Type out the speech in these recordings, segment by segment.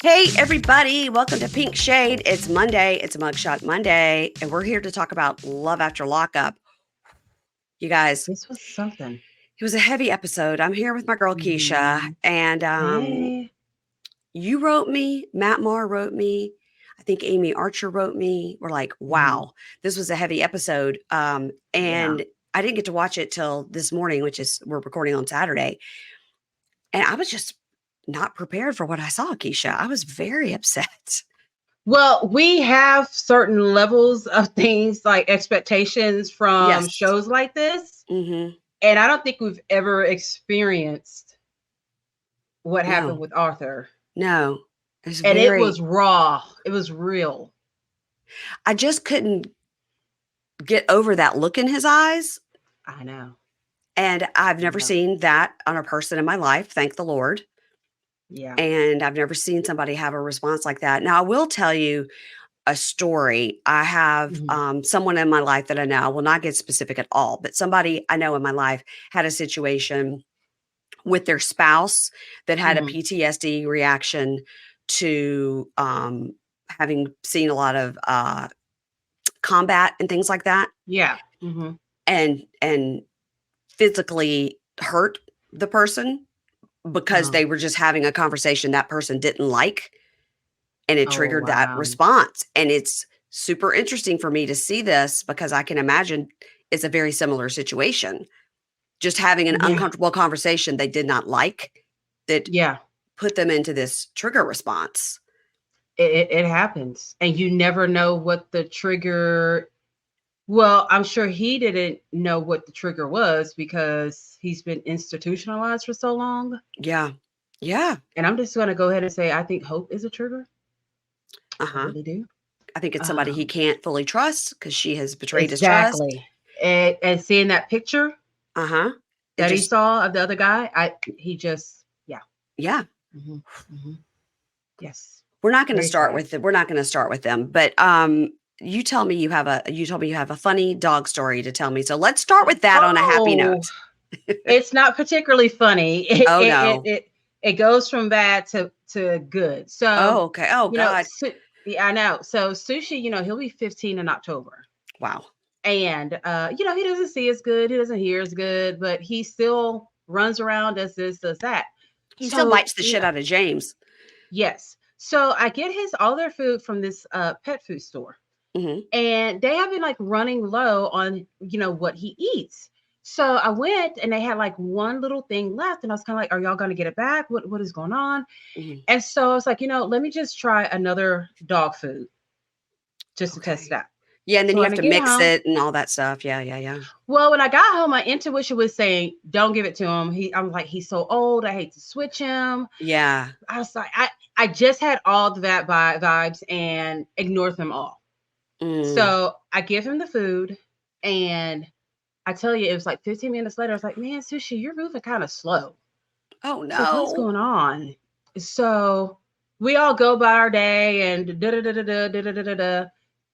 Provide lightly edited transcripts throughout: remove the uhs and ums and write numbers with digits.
Hey, everybody. Welcome to Pink Shade. It's Monday. It's Mugshot Monday. And we're here to talk about Love After Lockup. You guys, This was something. it was a heavy episode. I'm here with my girl, Keisha. Mhm. And Hey. you wrote me. Matt Marr wrote me. I think Amy Archer wrote me. We're like, Mhm. wow, this was a heavy episode. Yeah. And I didn't get to watch it till this morning, which is we're recording on Saturday. And I was just not prepared for what I saw, Keisha. I was very upset. Well, we have certain levels of things like expectations from Yes. shows like this. Mm-hmm. And I don't think we've ever experienced what happened No. with Arthur. No, it's And it was very raw. It was real. I just couldn't get over that look in his eyes, I know. and I've I never know. seen that on a person in my life, thank the Lord, Yeah. and I've never seen somebody have a response like that. Now, I will tell you a story. I have, Mhm. someone in my life that I know, I will not get specific at all, but somebody I know in my life had a situation with their spouse that had a Mhm. PTSD reaction to, having seen a lot of, combat and things like that. Yeah. Mhm. And physically hurt the person because Oh. they were just having a conversation that person didn't like, and it Oh, triggered that wow. response. And it's super interesting for me to see this because I can imagine it's a very similar situation. Just having an Yeah. uncomfortable conversation they did not like that Yeah. put them into this trigger response. It happens. And you never know what the trigger. Well, I'm sure he didn't know what the trigger was because he's been institutionalized for so long. Yeah. Yeah. And I'm just going to go ahead and say, I think hope is a trigger. I Uh-huh. really do. I think it's somebody he Um, can't fully trust because she has betrayed his trust. exactly. And seeing that picture Uh-huh. It that he just saw of the other guy, he just, yeah. yeah. Hmm. Hmm. Yes. We're not gonna Very start sad. with we're not gonna start with them, but, you tell me you told me you have a funny dog story to tell me, so let's start with that on a happy Oh, note. it's not particularly funny. Oh, no. It goes from bad to good. So, Oh, okay. Oh, you know, god. yeah, I know. So Sushi, he'll be 15 in October. Wow. And he doesn't see as good, he doesn't hear as good, but he still runs around, does this, does that. He still So, bites the shit out of James. yes. So I get his all their food from this pet food store. Mhm. And they have been like running low on what he eats. So I went and they had like one little thing left, and I was kind of like, are y'all going to get it back? What is going on? Mhm. And so I was like, let me just try another dog food just to test it Okay. out. Yeah, and then So you when have I to get mix home, it and all that stuff. Yeah, yeah, yeah. well, when I got home, my intuition was saying, don't give it to him. I'm like, he's so old, I hate to switch him. Yeah. I was like, I just had all the that vibes and ignored them all. Mm. So I give him the food, and I tell you, it was like 15 minutes later. I was like, man, Sushi, you're moving kind of slow. Oh, It's like, what's no. going on? So we all go by our day and da da da da da da da da da.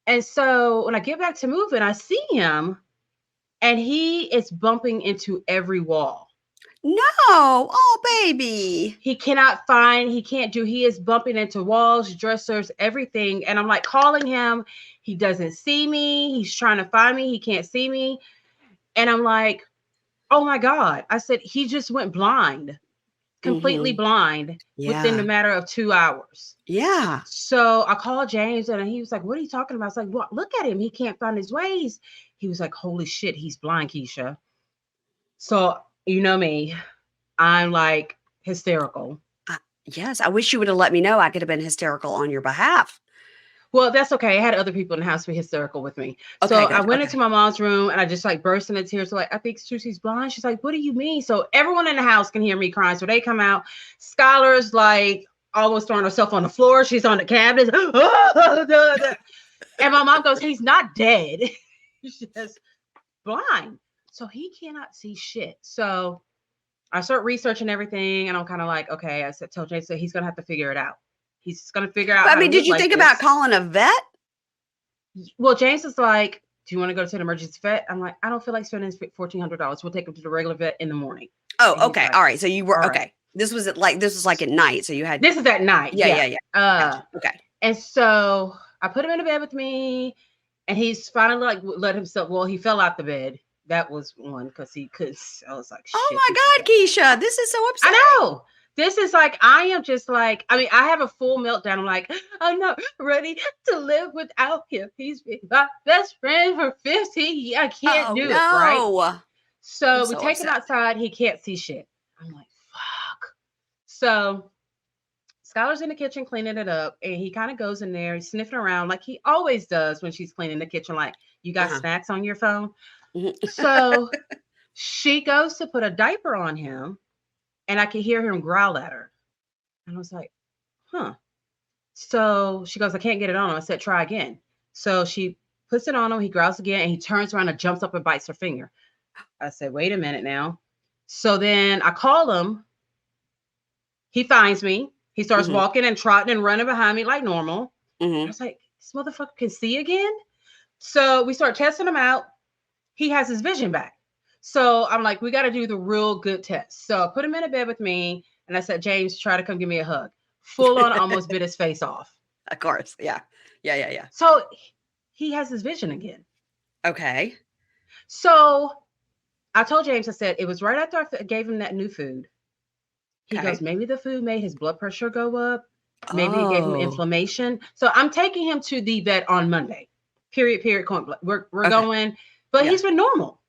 And so when I get back to moving, I see him, and he is bumping into every wall. No. Oh, baby. He cannot find, he can't do, he is bumping into walls, dressers, everything. And I'm like calling him. He doesn't see me. He's trying to find me. He can't see me. And I'm like, oh my God. I said, he just went blind, completely Mhm. blind within the Yeah. matter of 2 hours. Yeah. So I called James, and he was like, what are you talking about? I was like, well, look at him. He can't find his ways. He was like, holy shit, he's blind, Keisha. So, you know me, I'm like hysterical. Uh, yes, I wish you would have let me know. I could have been hysterical on your behalf. Well, that's okay. I had other people in the house be hysterical with me. So Okay, I good. went into Okay. my mom's room and I just like burst into tears. So like, I think Susie's blind. She's like, what do you mean? So everyone in the house can hear me crying. So they come out. Skylar's like almost throwing herself on the floor. She's on the cabinet. And my mom goes, he's not dead. He's just blind. So he cannot see shit. So I start researching everything, and I'm kind of like, okay, I said, tell Jason, so he's going to have to figure it out. He's going to figure out But, I how to mean, did live you like think about this. calling a vet? Well, James is like, do you want to go to an emergency vet? I'm like, I don't feel like spending $1,400. We'll take him to the regular vet in the morning. And Oh, he's okay. like, All right. So you were all right. okay. This was like at night. So you had, This is at night. Yeah. yeah. Uh, Gotcha. Okay. and so I put him in the bed with me, and he's finally like let himself. Well, he fell out the bed. That was one because he could. I was like, Oh shit. my God, Keisha, this is so upsetting. I know. This is like, I am just like, I mean, I have a full meltdown. I'm like, I'm not ready to live without him. He's been my best friend for 15 years. I can't Oh do it, right? no. I'm So we so take him upset. outside. He can't see shit. I'm like, fuck. So Skylar's in the kitchen cleaning it up, and he kind of goes in there, he's sniffing around like he always does when she's cleaning the kitchen, like, you got Uh-huh. snacks on your phone. Mhm. So she goes to put a diaper on him, and I could hear him growl at her. And I was like, huh. So she goes, I can't get it on him. I said, try again. So she puts it on him. He growls again, and he turns around and jumps up and bites her finger. I said, wait a minute now. So then I call him. He finds me. He starts Mhm. walking and trotting and running behind me like normal. I Mhm. was like, this motherfucker can see again. So we start testing him out. He has his vision back. So I'm like, we got to do the real good test. So I put him in a bed with me, and I said, James, try to come give me a hug. Full on, almost bit his face off. Of course. Yeah. Yeah. So he has his vision again. Okay. So I told James, I said, it was right after I gave him that new food. He goes, Okay. maybe the food made his blood pressure go up. Maybe it gave him Oh. inflammation. So I'm taking him to the vet on Monday. Period. We're Okay. going, but Yeah. he's been normal.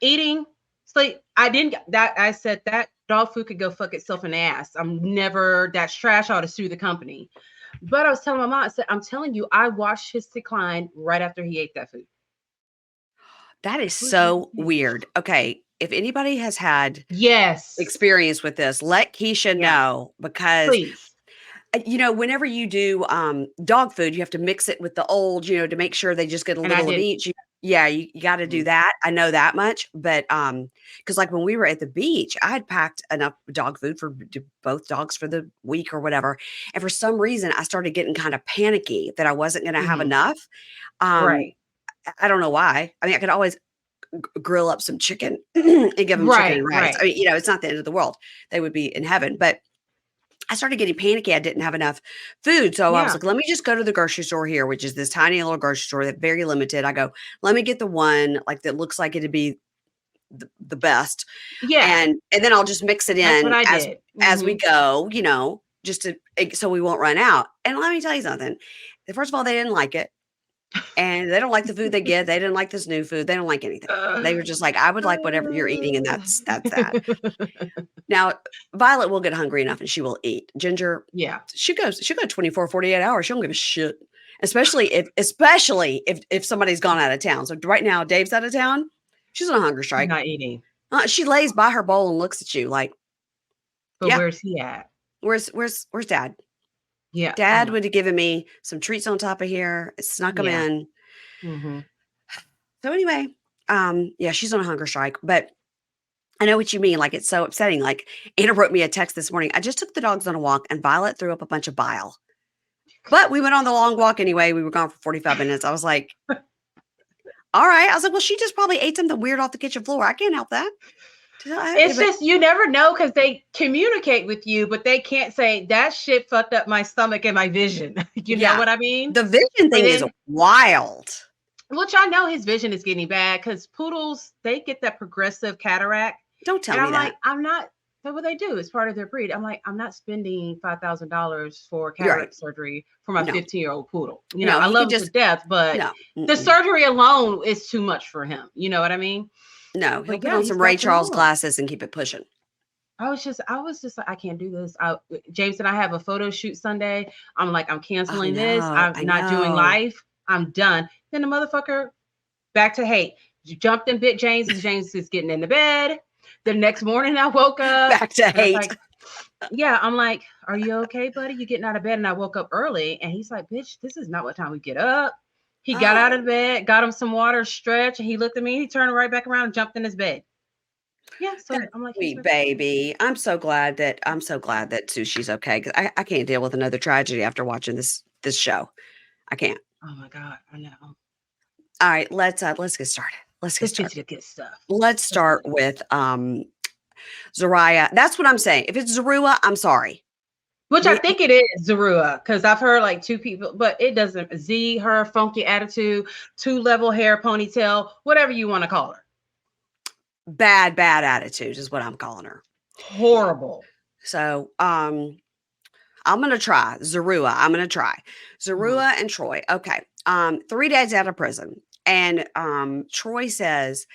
Eating, sleep. I didn't that I said that dog food could go fuck itself in the ass. I'm never, that's trash. I ought to sue the company. But I was telling my mom, I said, I'm telling you, I watched his decline right after he ate that food. That is Who's your so weird. Okay. If anybody has had Yes. experience with this, let Keisha Yeah. know because Please. whenever you do dog food, you have to mix it with the old, to make sure they just get a And I little of didn't. each. You got to do that. I know that much, but because like when we were at the beach, I had packed enough dog food for both dogs for the week or whatever, and for some reason, I started getting kind of panicky that I wasn't going to have Mhm. enough. Um, Right. I don't know why. I mean, I could always grill up some chicken and give them chicken and rice. I Right. mean, it's not the end of the world. They would be in heaven, but I started getting panicky. I didn't have enough food. So I was Yeah. like, let me just go to the grocery store here, which is this tiny little grocery store that's very limited. I go, let me get the one like that looks like it'd be the best. Yeah. And then I'll just mix it That's what in I as did. as we Mhm. go, just to so we won't run out. And let me tell you something. First of all, they didn't like it. And they don't like the food they get. They didn't like this new food. They don't like anything. They were just like, I would like whatever you're eating, and that's that. Now, Violet will get hungry enough and she will eat. Ginger, Yeah. she'll go 24, 48 hours. She don't give a shit. Especially if somebody's gone out of town. So right now, Dave's out of town. She's on a hunger She's strike. not eating. She lays by her bowl and looks at you like, But yeah, where's he at? where's dad? Yeah. Oh Dad my. would have given me some treats on top of here, snuck them Yeah. in. Mhm. So anyway, yeah, she's on a hunger strike, but I know what you mean. Like, it's so upsetting. Like, Anna wrote me a text this morning. I just took the dogs on a walk and Violet threw up a bunch of bile. But we went on the long walk anyway. We were gone for 45 minutes. I was like, all right. I was like, well, she just probably ate something weird off the kitchen floor. I can't help that. It's But just you never know because they communicate with you, but they can't say that shit fucked up my stomach and my vision. You know yeah, what I mean? the vision And thing is then, wild. which I know his vision is getting bad because poodles, they get that progressive cataract. Don't tell And me I'm that. like, I'm not, that's what they do. It's part of their breed. I'm like, I'm not spending $5,000 for You're right. cataract surgery for my No, 15-year-old poodle. no, I he love could him to just, death, but no, the mm-mm. surgery alone is too much for him. You know what I mean? No, he'll But put yeah, on he's some Ray back to Charles normal. glasses and keep it pushing. I was just like, I can't do this. James and I have a photo shoot Sunday. I'm like, I'm I canceling this. know. I'm I not doing know. live. I'm done. Then the motherfucker back to hate. Jumped and bit James as James is getting in the bed. The next morning I woke up Back to and I was hate. like, yeah, I'm like, are you okay, buddy? You getting out of bed? And I woke up early and he's like, bitch, this is not what time we get up. He got out of Oh, bed, got him some water, stretch, and he looked at me, he turned right back around and jumped in his bed. Yeah, so that I'm like, he's sweet back to normal. baby. I'm so glad that Sushi's okay because I can't deal with another tragedy after watching this show. I can't. Oh my God, I know. All right, let's get started. Let's get Let's get started. to the good stuff. Let's Let's get start to the good with stuff. Zeruiah. That's what I'm saying. If it's Zeruiah, I'm sorry. Which I think it is Zeruiah, because I've heard like two people, but it doesn't. Z, her funky attitude, 2-level hair, ponytail, whatever you want to call her. Bad attitude is what I'm calling her. Horrible. So, I'm gonna try Zeruiah. I'm gonna try Zeruiah and Troy. Okay. 3 days out of prison, and Troy says,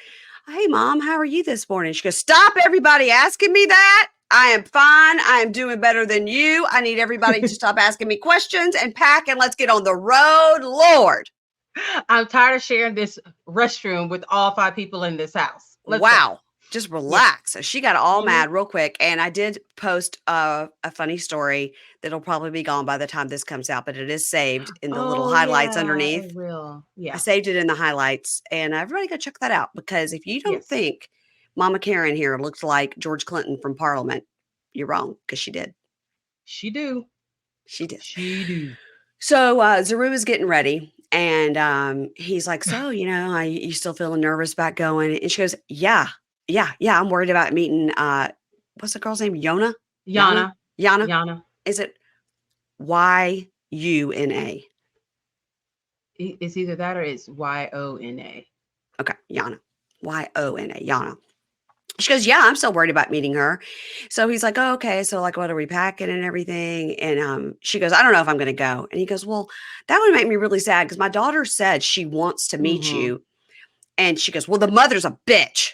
"Hey, Mom, how are you this morning?" She goes, "Stop everybody asking me that. I am fine. I am doing better than you. I need everybody to stop asking me questions and pack and let's get on the road, Lord." I'm tired of sharing this restroom with all 5 people in this house. Let's Wow. Just relax. Yeah. So she got all mad real quick. And I did post a funny story that'll probably be gone by the time this comes out, but it is saved in the little highlights underneath. It will. Yeah. I saved it in the highlights, and everybody go check that out, because if you don't think Mama Karen here looks like George Clinton from Parliament, you're wrong, because she did. She do. She did. She do. So Zeruiah is getting ready, and he's like, "So, you still feeling nervous about going?" And she goes, Yeah, I'm worried about meeting, what's the girl's name? Yana? Yana. Is it Yuna? It's either that or it's Yona. Okay, Yana. Yona, Yana. She goes, "Yeah, I'm still worried about meeting her." So he's like, "Oh, okay. So like, what are we packing and everything?" And she goes, "I don't know if I'm going to go." And he goes, "Well, that would make me really sad, because my daughter said she wants to meet you." And she goes, "Well, the mother's a bitch."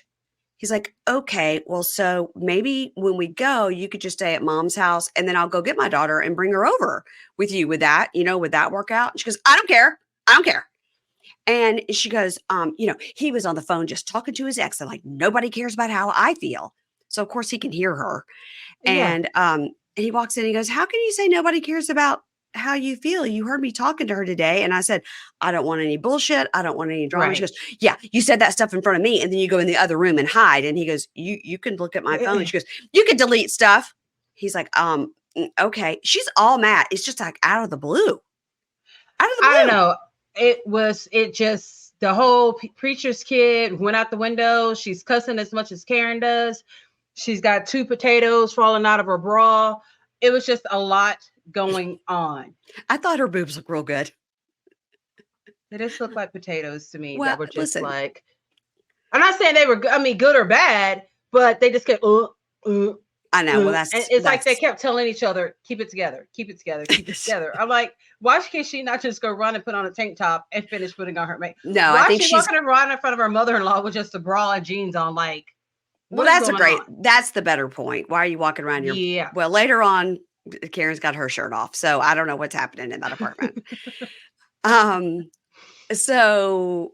He's like, "Okay, well, so maybe when we go, you could just stay at Mom's house, and then I'll go get my daughter and bring her over with you. Would that work out?" And she goes, "I don't care. I don't care." And she goes, "He was on the phone just talking to his ex, and like nobody cares about how I feel." So of course he can hear her. And he walks in and he goes, "How can you say nobody cares about how you feel? You heard me talking to her today." And I said, "I don't want any bullshit. I don't want any drama." Right. She goes, "Yeah, you said that stuff in front of me, and then you go in the other room and hide." And he goes, You can look at my phone." She goes, "You can delete stuff." He's like, Okay." She's all mad. It's just like out of the blue. I don't know. The whole preacher's kid went out the window. She's cussing as much as Karen does. She's got 2 potatoes falling out of her bra. It was just a lot going on. I thought her boobs looked real good. They just looked like potatoes to me. Well, that were just listen. like, I'm not saying they were, good or bad, but they just kept, I know. Well, it's like they kept telling each other, "Keep it together, keep it together, keep it together." I'm like, why can't she not just go run and put on a tank top and finish putting on her makeup? No, why I think she's walking around in front of her mother-in-law with just a bra and jeans on? Like, well, that's the better point. Why are you walking around well, later on, Karen's got her shirt off, so I don't know what's happening in that apartment. So,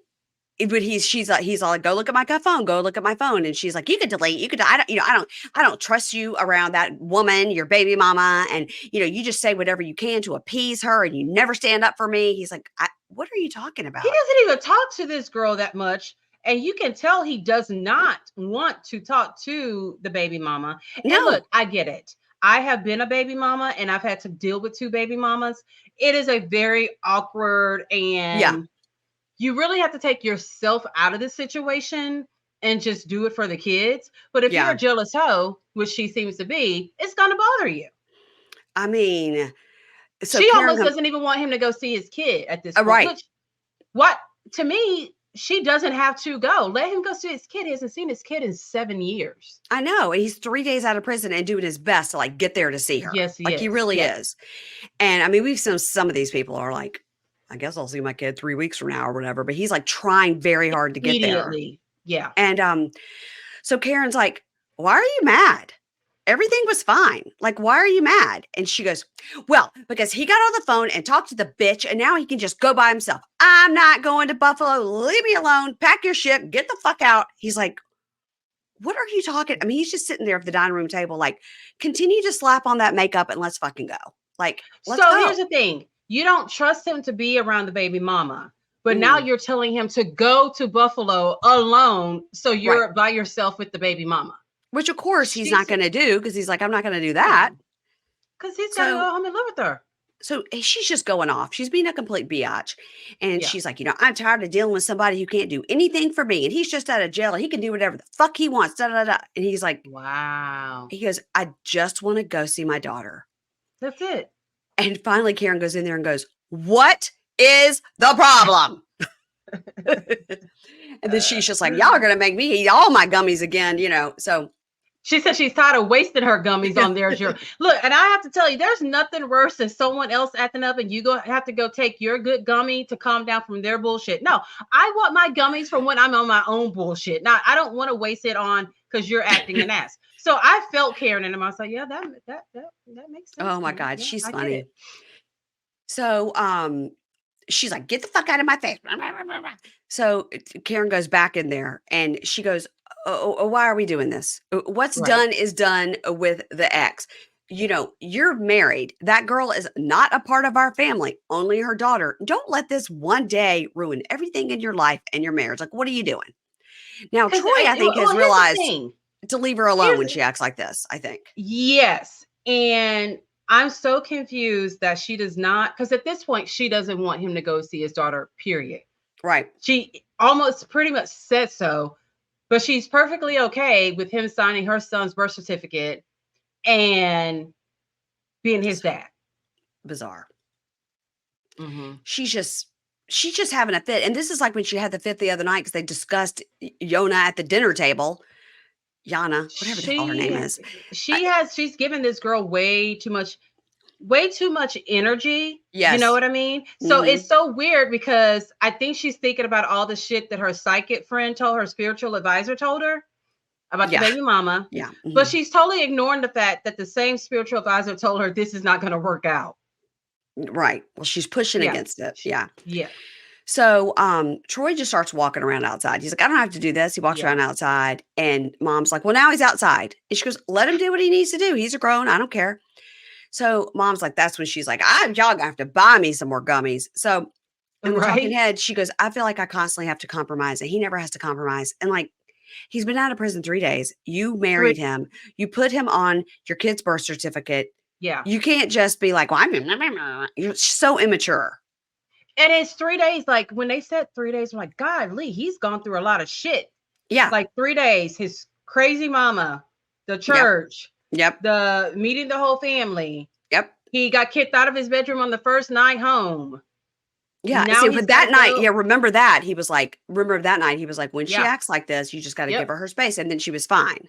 but he's like, "Go look at my phone. Go look at my phone." And she's like, "You could delete. You could. I don't trust you around that woman, your baby mama. And you just say whatever you can to appease her, and you never stand up for me." He's like, "What are you talking about?" He doesn't even talk to this girl that much. And you can tell he does not want to talk to the baby mama. No. And look, I get it. I have been a baby mama, and I've had to deal with 2 baby mamas. It is a very awkward, and you really have to take yourself out of the situation and just do it for the kids. But if you're a jealous hoe, which she seems to be, it's going to bother you. I mean, so she almost doesn't even want him to go see his kid at this point. Right. To me, she doesn't have to go. Let him go see his kid. He hasn't seen his kid in 7 years. I know. And he's 3 days out of prison and doing his best to like get there to see her. Yes, he really is. And I mean, we've seen some of these people are like, "I guess I'll see my kid 3 weeks from now," or whatever. But he's like trying very hard to get there. Yeah. And so Karen's like, "Why are you mad? Everything was fine. Like, why are you mad?" And she goes, "Well, because he got on the phone and talked to the bitch, and now he can just go by himself. I'm not going to Buffalo. Leave me alone. Pack your shit. Get the fuck out." He's like, "What are you talking?" I mean, he's just sitting there at the dining room table, like, "Continue to slap on that makeup and let's fucking go." Like, let's go. Here's the thing. You don't trust him to be around the baby mama, but now you're telling him to go to Buffalo alone. So you're by yourself with the baby mama. Which, of course, he's not going to do, because he's like, "I'm not going to do that." Because he's got to go home and live with her. So she's just going off. She's being a complete biatch. And Yeah. she's like, I'm tired of dealing with somebody who can't do anything for me. And he's just out of jail. And he can do whatever the fuck he wants. Da, da, da. And he's like, Wow. he goes, I just want to go see my daughter. That's it. And finally, Karen goes in there and goes, what is the problem? And then she's just like, y'all are going to make me eat all my gummies again, So she said she's tired of wasting her gummies on their journey. Look, and I have to tell you, there's nothing worse than someone else acting up and you have to go take your good gummy to calm down from their bullshit. No, I want my gummies from when I'm on my own bullshit. Now, I don't want to waste it on because you're acting an ass. So I felt Karen in him. I was like, yeah, that makes sense. Oh my Karen. God, Yeah, she's I get funny. it. So she's like, get the fuck out of my face. So Karen goes back in there and she goes, oh, why are we doing this? What's Right. done is done with the ex. You're married. That girl is not a part of our family, only her daughter. Don't let this one day ruin everything in your life and your marriage. Like, what are you doing? Now, Because Troy, I think, has here's the realized thing. to leave her alone when she acts like this, I think. Yes. And I'm so confused that she does not, because at this point, she doesn't want him to go see his daughter, period. Right. She almost pretty much said so, but she's perfectly okay with him signing her son's birth certificate and being his dad. Bizarre. Mm-hmm. She's just having a fit. And this is like when she had the fit the other night because they discussed Yona at the dinner table. Yana, whatever the hell her name is. She's given this girl way too much energy. Yes. You know what I mean? So it's so weird because I think she's thinking about all the shit that her psychic friend told her, spiritual advisor told her about the baby mama. Yeah. Mm-hmm. But she's totally ignoring the fact that the same spiritual advisor told her this is not going to work out. Right. Well, she's pushing against it. Yeah. So Troy just starts walking around outside. He's like, I don't have to do this. He walks around outside and mom's like, well, now he's outside. And she goes, let him do what he needs to do. He's a grown. I don't care. So mom's like, that's when she's like, y'all gonna have to buy me some more gummies. So in the talking head, she goes, I feel like I constantly have to compromise and he never has to compromise. And like, he's been out of prison 3 days. You married him. You put him on your kid's birth certificate. Yeah. You can't just be like, well, you're so immature. And it's 3 days. Like when they said 3 days, I'm like, God, Lee, he's gone through a lot of shit. Yeah. Like 3 days, his crazy mama, the church, the meeting the whole family. Yep. He got kicked out of his bedroom on the first night home. Yeah. Now but that night, remember that? He was like, that night, he was like, when she acts like this, you just got to give her space. And then she was fine.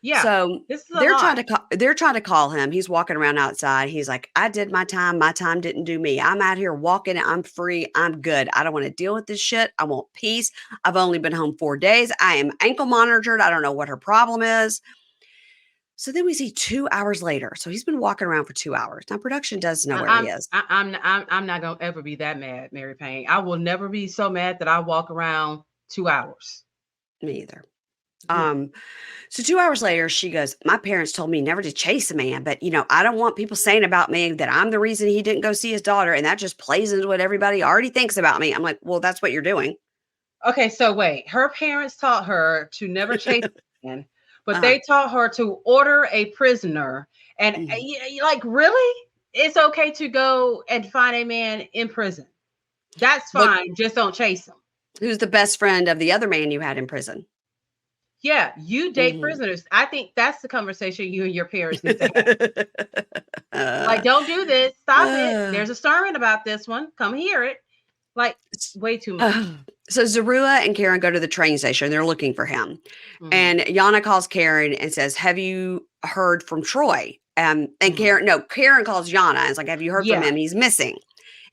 Yeah. So they're trying to call him. He's walking around outside. He's like, I did my time. My time didn't do me. I'm out here walking. I'm free. I'm good. I don't want to deal with this shit. I want peace. I've only been home 4 days. I am ankle monitored. I don't know what her problem is. So then we see 2 hours later. So he's been walking around for 2 hours. Now production does know where he is. I'm not gonna ever be that mad, Mary Payne. I will never be so mad that I walk around 2 hours. Me either. So 2 hours later, she goes, my parents told me never to chase a man, but I don't want people saying about me that I'm the reason he didn't go see his daughter. And that just plays into what everybody already thinks about me. I'm like, well, that's what you're doing. Okay. So wait, her parents taught her to never chase a man, but they taught her to order a prisoner. And like, really? It's okay to go and find a man in prison. That's fine. Just don't chase him. Who's the best friend of the other man you had in prison? Yeah, you date prisoners. I think that's the conversation you and your parents need to have. Like, don't do this. Stop it. There's a sermon about this one. Come hear it. Like, way too much. So Zeruiah and Karen go to the train station. They're looking for him. And Yana calls Karen and says, have you heard from Troy? And Karen calls Yana and is like, have you heard from him? He's missing.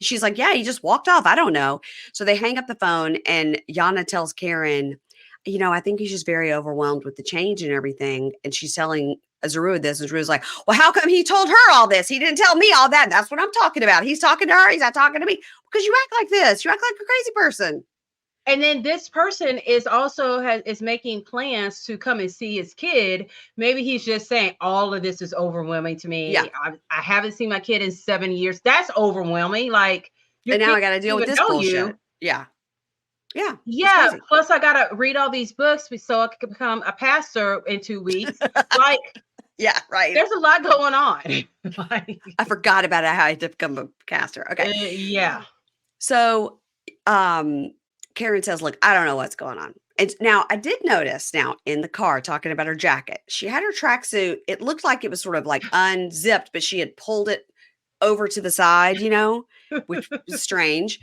She's like, yeah, he just walked off. I don't know. So they hang up the phone and Yana tells Karen, I think he's just very overwhelmed with the change and everything. And she's telling Zeruiah this. And Zeruiah's like, well, how come he told her all this? He didn't tell me all that. That's what I'm talking about. He's talking to her. He's not talking to me. Because you act like this. You act like a crazy person. And then this person is making plans to come and see his kid. Maybe he's just saying all of this is overwhelming to me. Yeah. I haven't seen my kid in 7 years. That's overwhelming. Like, and now I got to deal with this bullshit. Yeah. Yeah. Plus, I got to read all these books so I can become a pastor in 2 weeks. Like, Yeah, right. There's a lot going on. Like, I forgot about how I had to become a caster. Okay. yeah. So Karen says, look, I don't know what's going on. And now I did notice now in the car talking about her jacket, she had her tracksuit. It looked like it was sort of like unzipped, but she had pulled it over to the side, which was strange.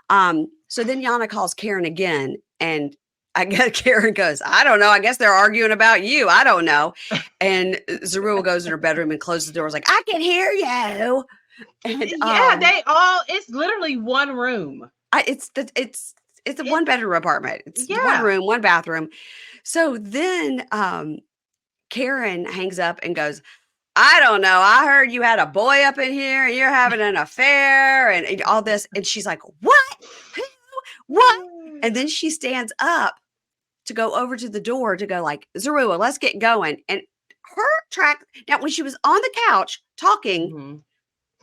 So then Yana calls Karen again, and I guess Karen goes, I don't know. I guess they're arguing about you. I don't know. And Zeruiah goes in her bedroom and closes the door. Was like, I can hear you. And Yeah, it's literally one room. it's a one bedroom apartment. It's one Yeah. room, one bathroom. So then Karen hangs up and goes, I don't know. I heard you had a boy up in here and you're having an affair and all this. And she's like, what? Who? What? And then she stands up to go over to the door to go like, Zeruiah, let's get going. And now when she was on the couch talking,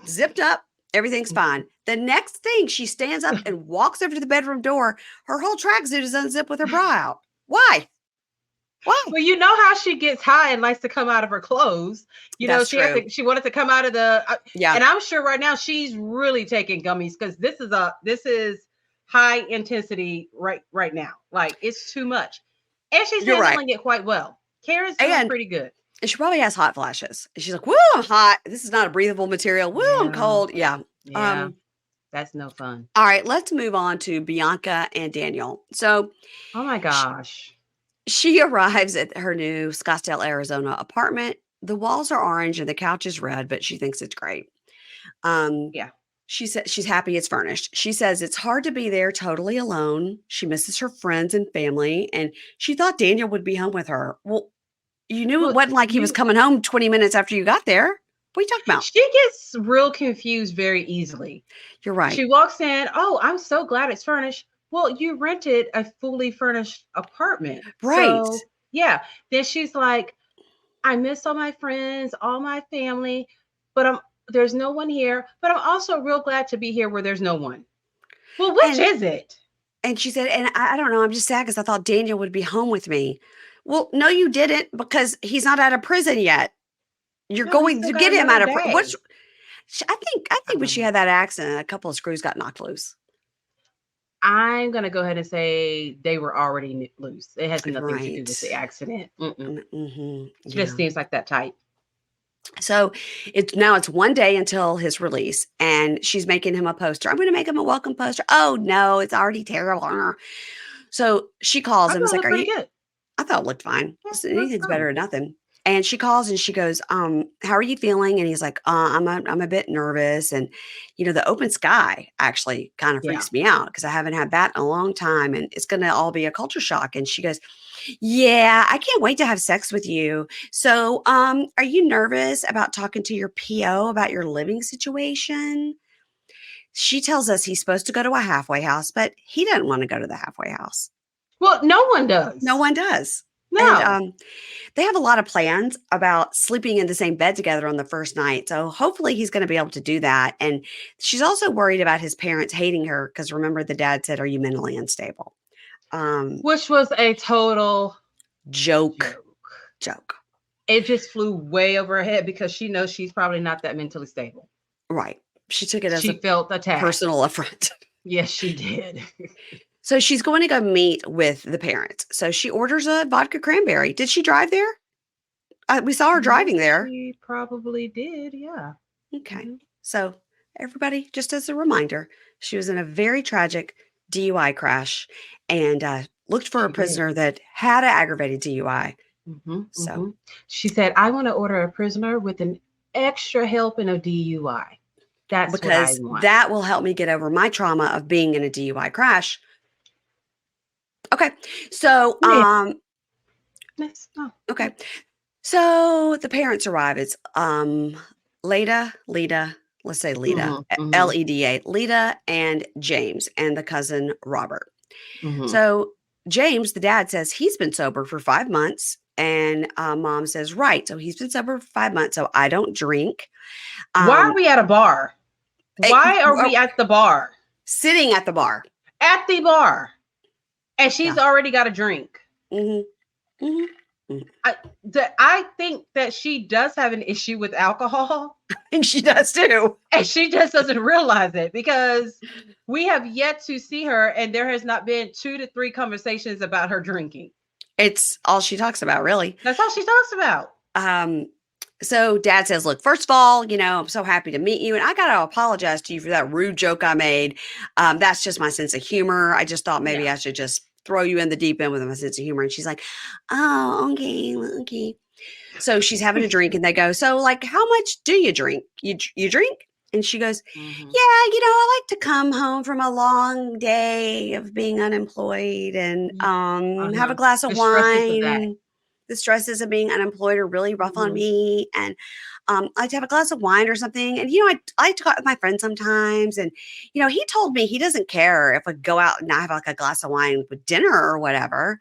zipped up, everything's fine. The next thing, she stands up and walks over to the bedroom door. Her whole tracksuit is unzipped with her bra out. Why? Why? Well, you know how she gets high and likes to come out of her clothes. That's true. She wanted to come out of the Yeah. And I'm sure right now she's really taking gummies because this is high intensity right now. Like it's too much. And she's handling it quite well. Karen's doing pretty good. And she probably has hot flashes. And she's like, woo, I'm hot. This is not a breathable material. Woo, I'm cold. Yeah. Yeah. That's no fun. All right, let's move on to Bianca and Daniel. So, oh my gosh. She arrives at her new Scottsdale, Arizona apartment. The walls are orange and the couch is red, but she thinks it's great. Yeah. She said she's happy it's furnished. She says it's hard to be there totally alone. She misses her friends and family, and she thought Daniel would be home with her. Well, you knew it wasn't like he was coming home 20 minutes after you got there. What are you talking about? She gets real confused very easily. You're right. She walks in. Oh, I'm so glad it's furnished. Well, you rented a fully furnished apartment. Right. So, yeah. Then she's like, I miss all my friends, all my family, but there's no one here. But I'm also real glad to be here where there's no one. Well, which is it? And she said, and I don't know, I'm just sad because I thought Daniel would be home with me. Well, no, you didn't because he's not out of prison yet. You're going to get him out of prison. I think when she had that accident, a couple of screws got knocked loose. I'm going to go ahead and say they were already loose. It has nothing to do with the accident. It just seems like that type. So it's one day until his release, and she's making him a poster. I'm going to make him a welcome poster. Oh, no, it's already terrible. So she calls him. It's like, are you good? I thought it looked fine. Anything's better than nothing. And she calls and she goes, how are you feeling? And he's like, I'm a bit nervous. And, the open sky actually kind of freaks me out because I haven't had that in a long time. And it's going to all be a culture shock. And she goes, yeah, I can't wait to have sex with you. So are you nervous about talking to your PO about your living situation? She tells us he's supposed to go to a halfway house, but he doesn't want to go to the halfway house. Well, no one does. No one does. No. And, they have a lot of plans about sleeping in the same bed together on the first night. So hopefully he's going to be able to do that. And she's also worried about his parents hating her because remember the dad said, are you mentally unstable? Which was a total joke. It just flew way over her head because she knows she's probably not that mentally stable. Right. She took it as she felt attacked. Personal affront. Yes, she did. So she's going to go meet with the parents. So she orders a vodka cranberry. Did she drive there? We saw her driving there. She probably did, yeah. Okay. So everybody, just as a reminder, she was in a very tragic DUI crash and looked for a prisoner that had an aggravated DUI. So she said, I want to order a prisoner with an extra helping of DUI. That's because what I want. That will help me get over my trauma of being in a DUI crash. Okay. So, okay. So the parents arrive. It's Leda, let's say Leda, Leda, Leda and James and the cousin Robert. So James, the dad, says he's been sober for 5 months. And mom says, right. So he's been sober for 5 months. So I don't drink. Why are we at a bar? Why are we at the bar? Sitting at the bar. At the bar. And she's already got a drink. Mm. I think that she does have an issue with alcohol, I think she does too. and she just doesn't realize it because we have yet to see her, and there has not been 2 to 3 conversations about her drinking. It's all she talks about, really. That's all she talks about. Um, so dad says, look, first of all, I'm so happy to meet you. And I got to apologize to you for that rude joke I made. That's just my sense of humor. I just thought maybe Yeah. I should just throw you in the deep end with my sense of humor. And she's like, oh, okay, okay. So she's having a drink and they go, so like, how much do you drink? You drink? And she goes, Mhm. yeah, I like to come home from a long day of being unemployed and have a glass of The stresses of that. wine. The stresses of being unemployed are really rough on Mhm. me. And I like to have a glass of wine or something. And, I like to go out with my friends sometimes. And, he told me he doesn't care if I go out and I have like a glass of wine with dinner or whatever.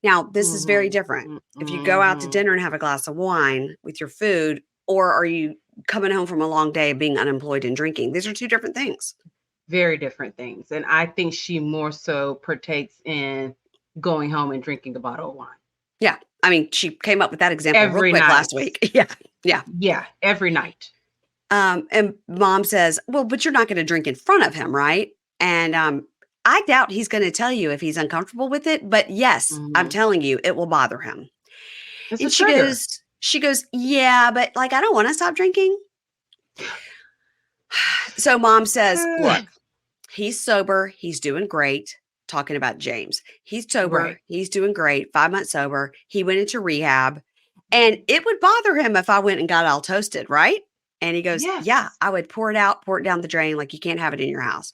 Now, this is very Mhm. different. If you go out to Mhm. dinner and have a glass of wine with your food, or are you coming home from a long day of being unemployed and drinking? These are two different things. Very different things. And I think she more so partakes in going home and drinking a bottle of wine Yeah. I mean, she came up with that example real every quick night. last week. Yeah. Yeah. Yeah, every night. And mom says, well, but you're not going to drink in front of him, right? And I doubt he's going to tell you if he's uncomfortable with it. But yes, I'm Mhm. telling you, it will bother him. It's a And trigger. she goes, yeah, but like, I don't want to stop drinking. So mom says, look, he's sober. He's doing great. Talking about James. He's Right. sober. He's doing great. 5 months sober. He went into rehab. And it would bother him if I went and got all toasted, right? And he goes, yeah, Yes. I would pour it out, pour it down the drain. Like you can't have it in your house.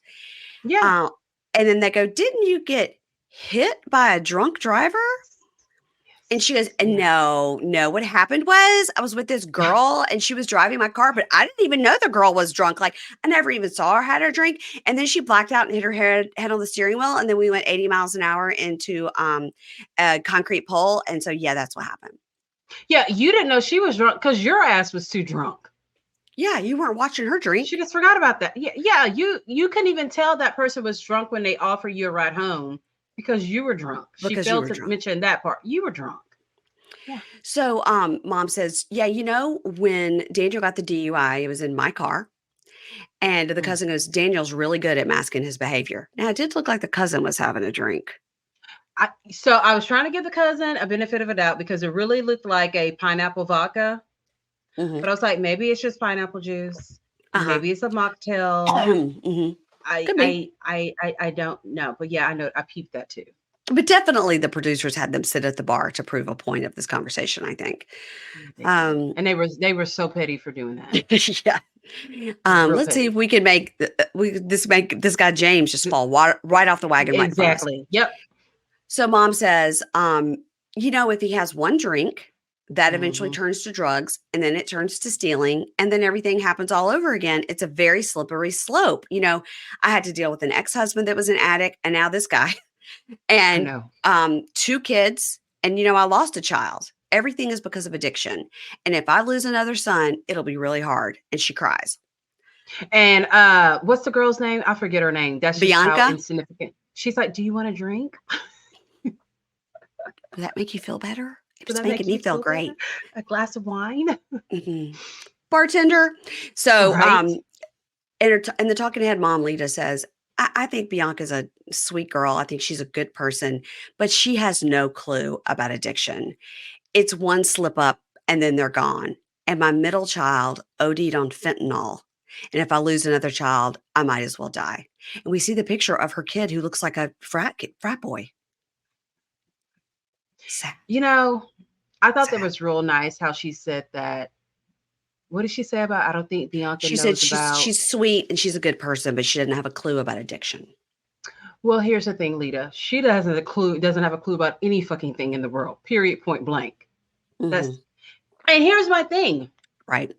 Yeah. Uh, and then they go, didn't you get hit by a drunk driver? And she goes, Yes. no, no. What happened was I was with this girl and she was driving my car, but I didn't even know the girl was drunk. Like I never even saw her had her drink. And then she blacked out and hit her head on the steering wheel. And then we went 80 miles an hour into a concrete pole. And so, yeah, that's what happened. Yeah, you didn't know she was drunk because your ass was too drunk. Yeah, you weren't watching her She drink just forgot about that. Yeah, yeah. You couldn't even tell that person was drunk when they offered you a ride home because you were drunk. She because you failed were to drunk. mention that part. You were drunk. Yeah. So, mom says, yeah, when Daniel got the DUI, it was in my car. And the Mm. cousin goes, Daniel's really good at masking his behavior. Now, it did look like the cousin was having a drink. So I was trying to give the cousin a benefit of a doubt because it really looked like a pineapple vodka. Hmm. But I was like, maybe it's just pineapple juice. Uh-huh. Maybe it's a mocktail. Hmm. I Could be. I I don't know. But yeah, I know I peeped that too. But definitely the producers had them sit at the bar to prove a point of this conversation, I think. Yeah, they did. Um, And they were so petty for doing that. yeah. Real Let's see if petty. we can make make this guy James just fall right off the wagon right in front of us. Exactly. Yep. So mom says, if he has one drink, that eventually Mhm. turns to drugs and then it turns to stealing and then everything happens all over again. It's a very slippery slope. I had to deal with an ex-husband that was an addict and now this guy I and know. two kids and I lost a child. Everything is because of addiction. And if I lose another son, it'll be really hard. And she cries. And what's the girl's name? I forget her name. That's just how Bianca, insignificant. She's like, "Do you want a drink? would that make you feel better? It Would was that making make me you feel feel better? great. A glass of wine?" Mhm. Bartender. So, Right? and the talking head mom, Lita, says, I think Bianca's a sweet girl. I think she's a good person, but she has no clue about addiction. It's one slip up and then they're gone. And my middle child OD'd on fentanyl. And if I lose another child, I might as well die. And we see the picture of her kid who looks like a frat boy. Sad, You know, I thought that sad. was real nice how she said that. What did she say about? I don't think Bianca She said knows she's about. she's sweet and she's a good person, but she doesn't have a clue about addiction. Well, here's the thing, Lita. She doesn't have a clue about any fucking thing in the world. Period. Point blank. That's Hmm. and here's my thing. Right.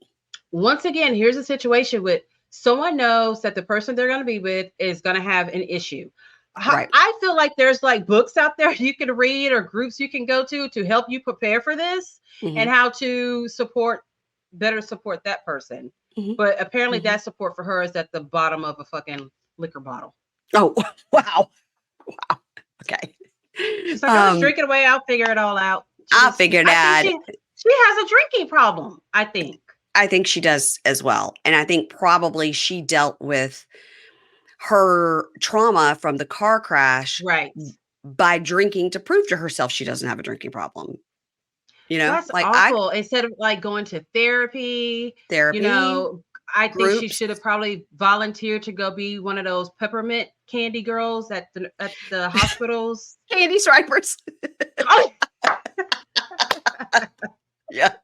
Once again, here's a situation with someone knows that the person they're going to be with is going to have an issue. Right. I feel like there's like books out there you can read or groups you can go to help you prepare for this Hmm. and how to better support that person. Hmm. But apparently Hmm. that support for her is at the bottom of a fucking liquor bottle. Oh, wow. Wow. Okay. She's like, I'll just drink it away. I'll figure it all out. I figured I think out. she has a drinking problem, I think. I think she does as well. And I think probably she dealt with her trauma from the car crash Right. by drinking to prove to herself she doesn't have a drinking problem. That's Like awful. Instead of like going to therapy, you therapy, know, I think she groups, should have probably volunteered to go be one of those peppermint candy girls at the hospitals. candy stripers. Oh, Yeah.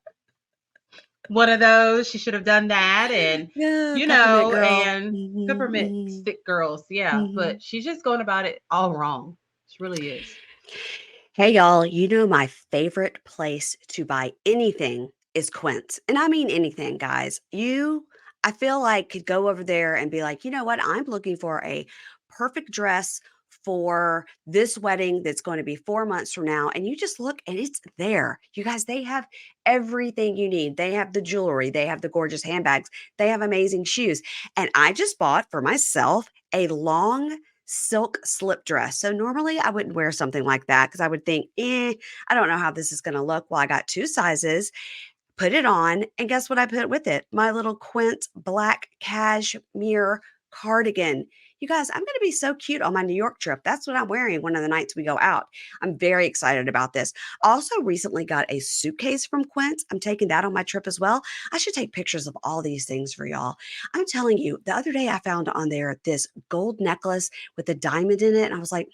one of those. She should have done that, and Yeah, peppermint girl. and Mhm, peppermint mhm, stick girls. Yeah, mhm. but she's just going about it all wrong. She really is. Hey, y'all, my favorite place to buy anything is Quince. And I mean anything, guys. I feel like, could go over there and be like, you know what? I'm looking for a perfect dress for this wedding that's going to be 4 months from now. And you just look and it's there. You guys, they have everything you need. They have the jewelry, they have the gorgeous handbags, they have amazing shoes. And I just bought for myself a long silk slip dress. So normally I wouldn't wear something like that because I would think, I don't know how this is going to look. Well, I got two sizes, put it on, and guess what I put with it? My little Quince black cashmere cardigan. You guys, I'm going to be so cute on my New York trip. That's what I'm wearing one of the nights we go out. I'm very excited about this. Also, recently got a suitcase from Quince. I'm taking that on my trip as well. I should take pictures of all these things for y'all. I'm telling you, the other day I found on there this gold necklace with a diamond in it. And I was like,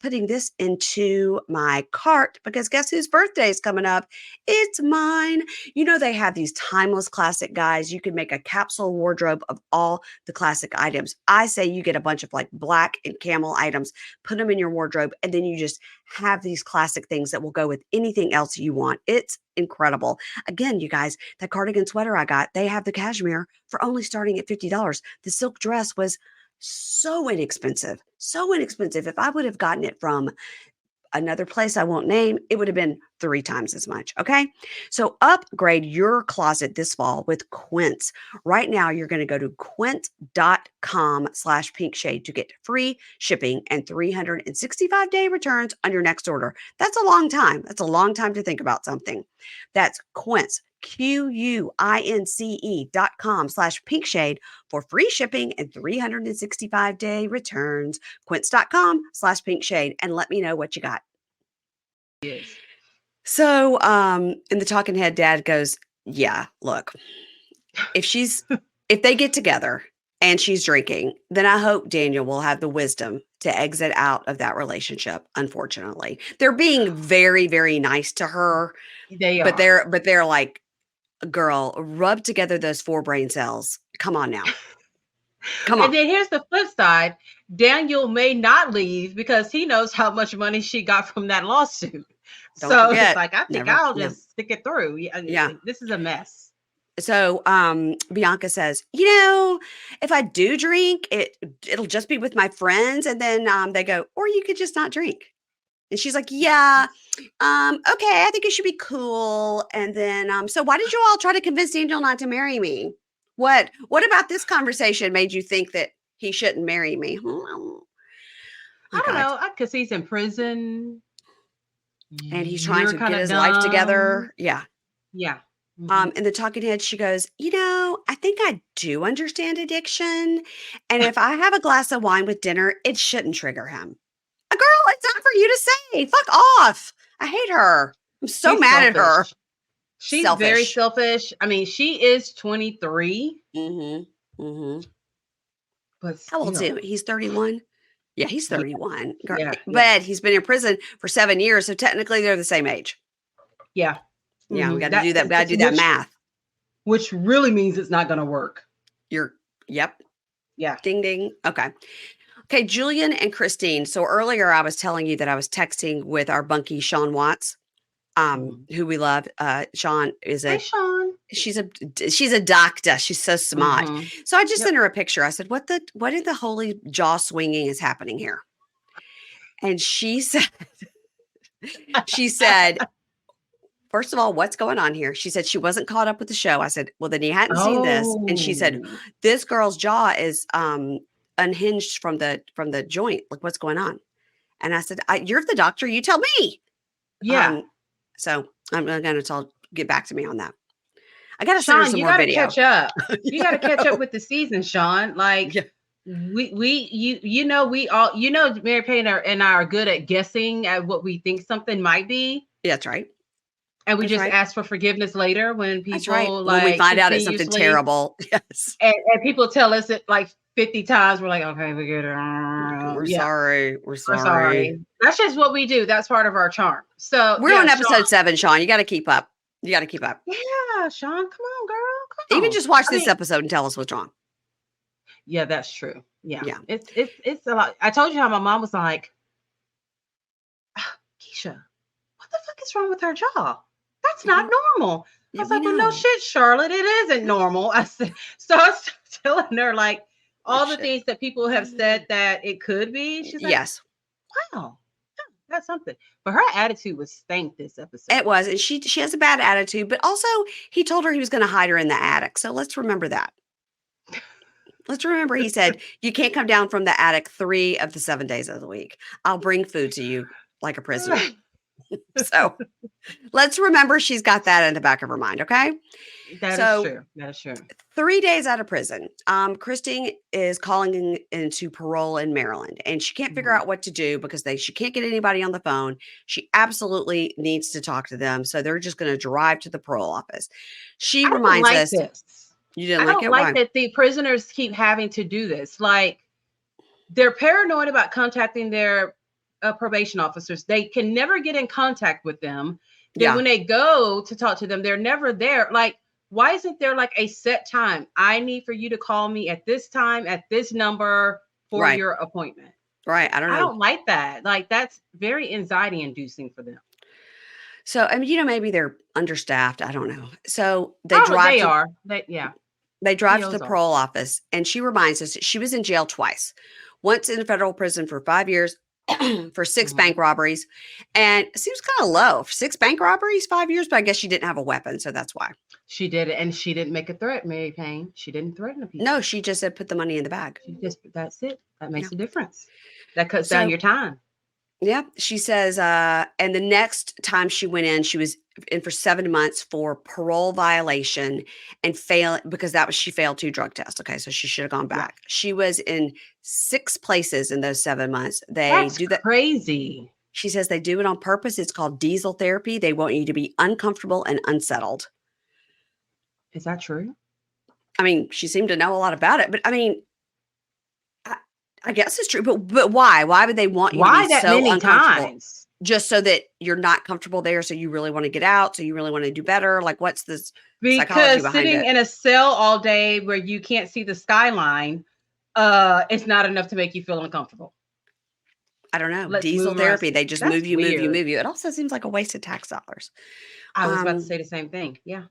putting this into my cart because guess whose birthday is coming up? It's mine. They have these timeless classic guys. You can make a capsule wardrobe of all the classic items. I say you get a bunch of like black and camel items, put them in your wardrobe, and then you just have these classic things that will go with anything else you want. It's incredible. Again, you guys, that cardigan sweater I got, they have the cashmere for only starting at $50. The silk dress was so inexpensive, so inexpensive. If I would have gotten it from another place I won't name, it would have been 3 times as much. Okay. So upgrade your closet this fall with Quince. Right now, you're going to go to quince.com/pinkshade to get free shipping and 365-day returns on your next order. That's a long time. That's a long time to think about something. That's Quince. QUINCE.com/pinkshade for free shipping and 365-day returns. Quince.com/pinkshade and let me know what you got. Yes. So, in the talking head, dad goes, yeah, look, if they get together and she's drinking, then I hope Daniel will have the wisdom to exit out of that relationship. Unfortunately, they're being very, very nice to her, They but are. they're like, girl, rub together those 4 brain cells. Come on now. Come And on. then here's the flip side. Daniel may not leave because he knows how much money she got from that lawsuit. Don't So it's forget. like, I think Never. I'll No. just stick it through. Yeah, Yeah. this is a mess. So, Bianca says, if I do drink, it'll just be with my friends. And then they go, or you could just not drink. And she's like, yeah, okay, I think it should be cool. And then, so why did you all try to convince Angel not to marry me? What about this conversation made you think that he shouldn't marry me? Oh I don't God. know, because he's in prison. And he's trying You're to kind get of his life dumb. together. Yeah. Yeah. Mhm. In the talking head, she goes, I think I do understand addiction. And if I have a glass of wine with dinner, it shouldn't trigger him. A girl, it's not for you to say. Fuck off. I hate her. I'm so She's mad at her. selfish. She's very Selfish. selfish. I mean, she is 23, Mm-hmm. Mm-hmm. but How old's he? still. He's 31. Yeah, he's Yeah. 31. Yeah. Yeah. But he's been in prison for 7 years. So technically they're the same age. Yeah. Yeah, we got to That do that. We got to do that math. which really means it's not going to work. Yep. Yeah. Ding, ding. Okay, Julian and Christine. So earlier I was telling you that I was texting with our bunkie Sean Watts, Mhm. who we love. Sean Hey, Sean. she's a doctor. She's so smart. Mhm. So I just Yep. sent her a picture. I said, what in the holy jaw swinging is happening here? And she said, first of all, what's going on here? She said she wasn't caught up with the show. I said, well, then you hadn't seen this. And she said, Oh. this girl's jaw is unhinged from the joint. Like, what's going on? And I said, you're the doctor. You tell me. Yeah. So I'm going to get back to me on that. I got to send her Sean, some you more got to video. catch up. You got I to catch up know. with the season, Sean. Like Yeah. we all Mary Payne and I are good at guessing at what we think something might be, Yeah, that's right. and we That's just right. ask for forgiveness later when That's right. people When we like find out it's something continuously terrible. Yes. and people tell us it like 50 times. We're like, okay, we get it. We're Yeah, sorry. We're we're sorry. sorry. That's just what we do. That's part of our charm. So We're yeah, on Sean. episode 7, Sean. You got to keep up. You got to keep up. Yeah, Sean, come on, girl, come Even on. just watch I this mean, episode and tell us what's wrong. yeah, that's true. Yeah, Yeah. it's a lot. I told you how my mom was like, Keisha, what the fuck is wrong with her jaw? That's not normal. I Yeah, was we like, well, no know. shit, Charlotte, it isn't normal. I said, so I was telling her like No all the shit. things that people have said that it could be. She's like, Yes, wow, yeah, that's something. But her attitude was stank this episode. it was. And she has a bad attitude, but also he told her he was going to hide her in the attic. So let's remember that. Let's remember he said, you can't come down from the attic 3 of the 7 days of the week. I'll bring food to you like a prisoner. So let's remember she's got that in the back of her mind. Okay. That is So true. That is true. 3 days out of prison, Christine is calling into parole in Maryland, and she can't figure Mhm. out what to do because she can't get anybody on the phone. She absolutely needs to talk to them, so they're just going to drive to the parole office. She I don't reminds like us, this. you didn't I like don't it? like Why? that the prisoners keep having to do this. Like they're paranoid about contacting their probation officers. They can never get in contact with them. Then Yeah, when they go to talk to them, they're never there. Like, why isn't there like a set time? I need for you to call me at this time, at this number for right, your appointment. right. I don't I know. don't like that. Like, that's very anxiety inducing for them. So, I mean, maybe they're understaffed. I don't know. So Oh, they are. Yeah, they drive to the POs are. parole office, and she reminds us that she was in jail twice. Once in federal prison for 5 years for 6 bank Mhm. robberies, and it seems kind of low for 6 bank robberies, 5 years, but I guess she didn't have a weapon, so that's why. She did it, and she didn't make a threat, Mary Payne. She didn't threaten the No, people. she just said put the money in the bag. She just that's it. That Yeah. makes a difference. That cuts down So, your time. yeah, she says, and the next time she went in, she was in for 7 months for parole violation and because she failed 2 drug tests. Okay, so she should have gone Yeah. back. She was in 6 places in those 7 months. They That's do that. crazy. She says they do it on purpose. It's called diesel therapy. They want you to be uncomfortable and unsettled. Is that true? I mean, she seemed to know a lot about it, but I mean, I guess it's true, but why? Why would they want you to be Why that so many uncomfortable? times? Just so that you're not comfortable there, so you really want to get out, so you really want to do better? Like, what's this psychology Because behind sitting it? in a cell all day where you can't see the skyline, it's not enough to make you feel uncomfortable. I don't know. Let's Diesel move around. therapy. They just That's move you, move you, weird. move you. It also seems like a waste of tax dollars. I was about to Um, say the same thing. Yeah.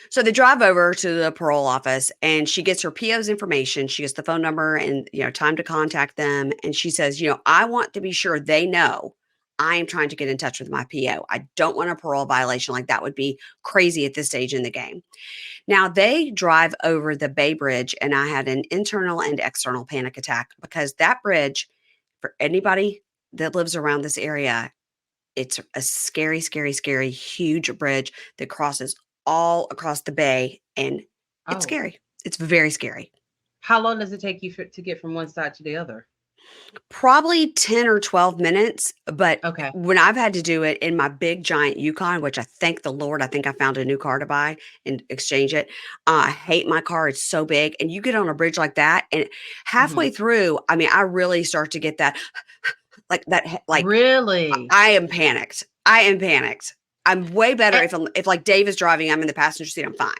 So they drive over to the parole office, and she gets her PO's information. She gets the phone number and, time to contact them. And she says, I want to be sure they know I am trying to get in touch with my PO. I don't want a parole violation. Like, that would be crazy at this stage in the game. Now they drive over the Bay Bridge, and I had an internal and external panic attack because that bridge, for anybody that lives around this area, it's a scary, scary, scary, huge bridge that crosses all across the bay, and it's Oh, scary. It's very scary. how long does it take you to get from one side to the other? Probably 10 or 12 minutes, but Okay. when I've had to do it in my big giant Yukon, which I thank the Lord, I think I found a new car to buy and exchange it. I hate my car. It's so big. And you get on a bridge like that, and Mhm. halfway through, I mean, I really start to get that, like that, like Really? I am panicked. I am panicked. I'm way better And if like Dave is driving, I'm in the passenger seat, I'm fine.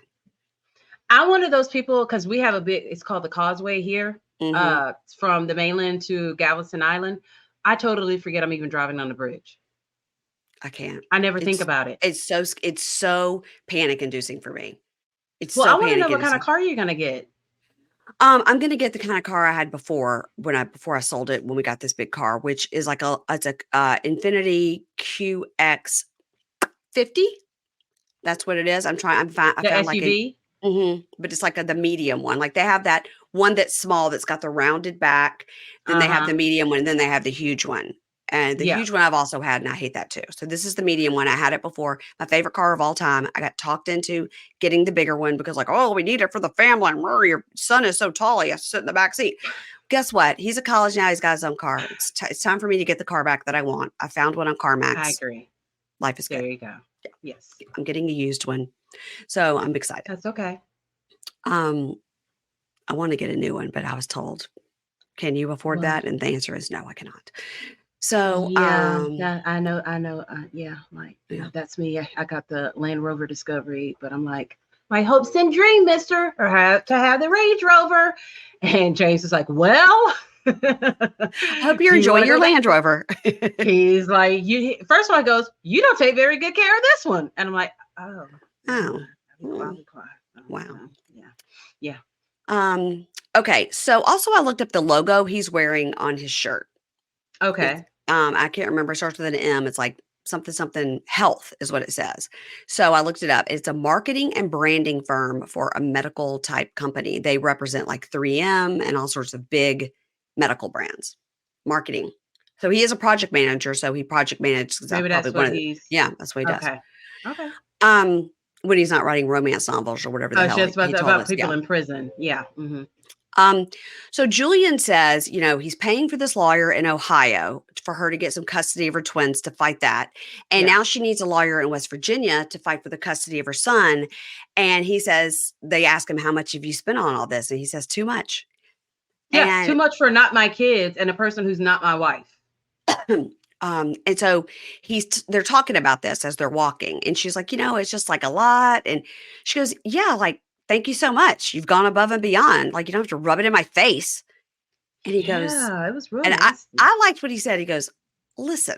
I'm one of those people because we have it's called the Causeway here, Mhm. from the mainland to Galveston Island. I totally forget I'm even driving on the bridge. I can't. I never think It's about it. it's so panic inducing for me. It's Well, so I want to know panic what kind of inducing. car you're gonna get. I'm gonna get the kind of car I had before I sold it when we got this big car, which is like it's a Infinity QX50. That's what it is. I The found like a SUV? but it's like the medium one. Like they have that one that's small that's got the rounded back, then they have Uh-huh. the medium one, and then they have the huge one. And the Yeah. huge one I've also had, and I hate that too. So this is the medium one. I had it before. My favorite car of all time. I got talked into getting the bigger one because like, oh, we need it for the family. And your son is so tall, he has to sit in the back seat. Guess what? He's at college now. He's got his own car. It's time for me to get the car back that I want. I found one on I CarMax. agree. Life is There good. you go. Yes. I'm getting a used one. So I'm excited. That's okay. I want to get a new one, but I was told, can you afford Well, that? And the answer is no, I cannot. So, yeah, I know. Yeah, yeah. that's me. I got the Land Rover Discovery, but I'm like, my hopes and dream, mister, are to have the Range Rover. And James is like, well, I hope you're do you enjoying want to your go Land there? Rover. He's like, first of all, he goes, you don't take very good care of this one. And I'm like, oh, Oh, be quiet. wow. Yeah. Okay. So also I looked up the logo he's wearing on his shirt. Okay. I can't remember. It starts with an M. It's like something health is what it says. So I looked it up. It's a marketing and branding firm for a medical type company. They represent like 3M and all sorts of big medical brands. Marketing. So he is a project manager. So he project manages Maybe probably that's what one of the, he's. yeah, that's what he does. Okay. When he's not writing romance novels or whatever the hell Just he told about us. people Yeah. in prison. Yeah. Mm-hmm. So Julian says, he's paying for this lawyer in Ohio for her to get some custody of her twins to fight that. And Yeah. now she needs a lawyer in West Virginia to fight for the custody of her son. And he says, they ask him, how much have you spent on all this? And he says, too much. Yeah, too And much for not my kids and a person who's not my wife. and so they're talking about this as they're walking. And she's like, it's just like a lot. And she goes, yeah, like, thank you so much. You've gone above and beyond. Like, you don't have to rub it in my face. And he goes, Yeah, it was real and nasty. I liked what he said. He goes, listen,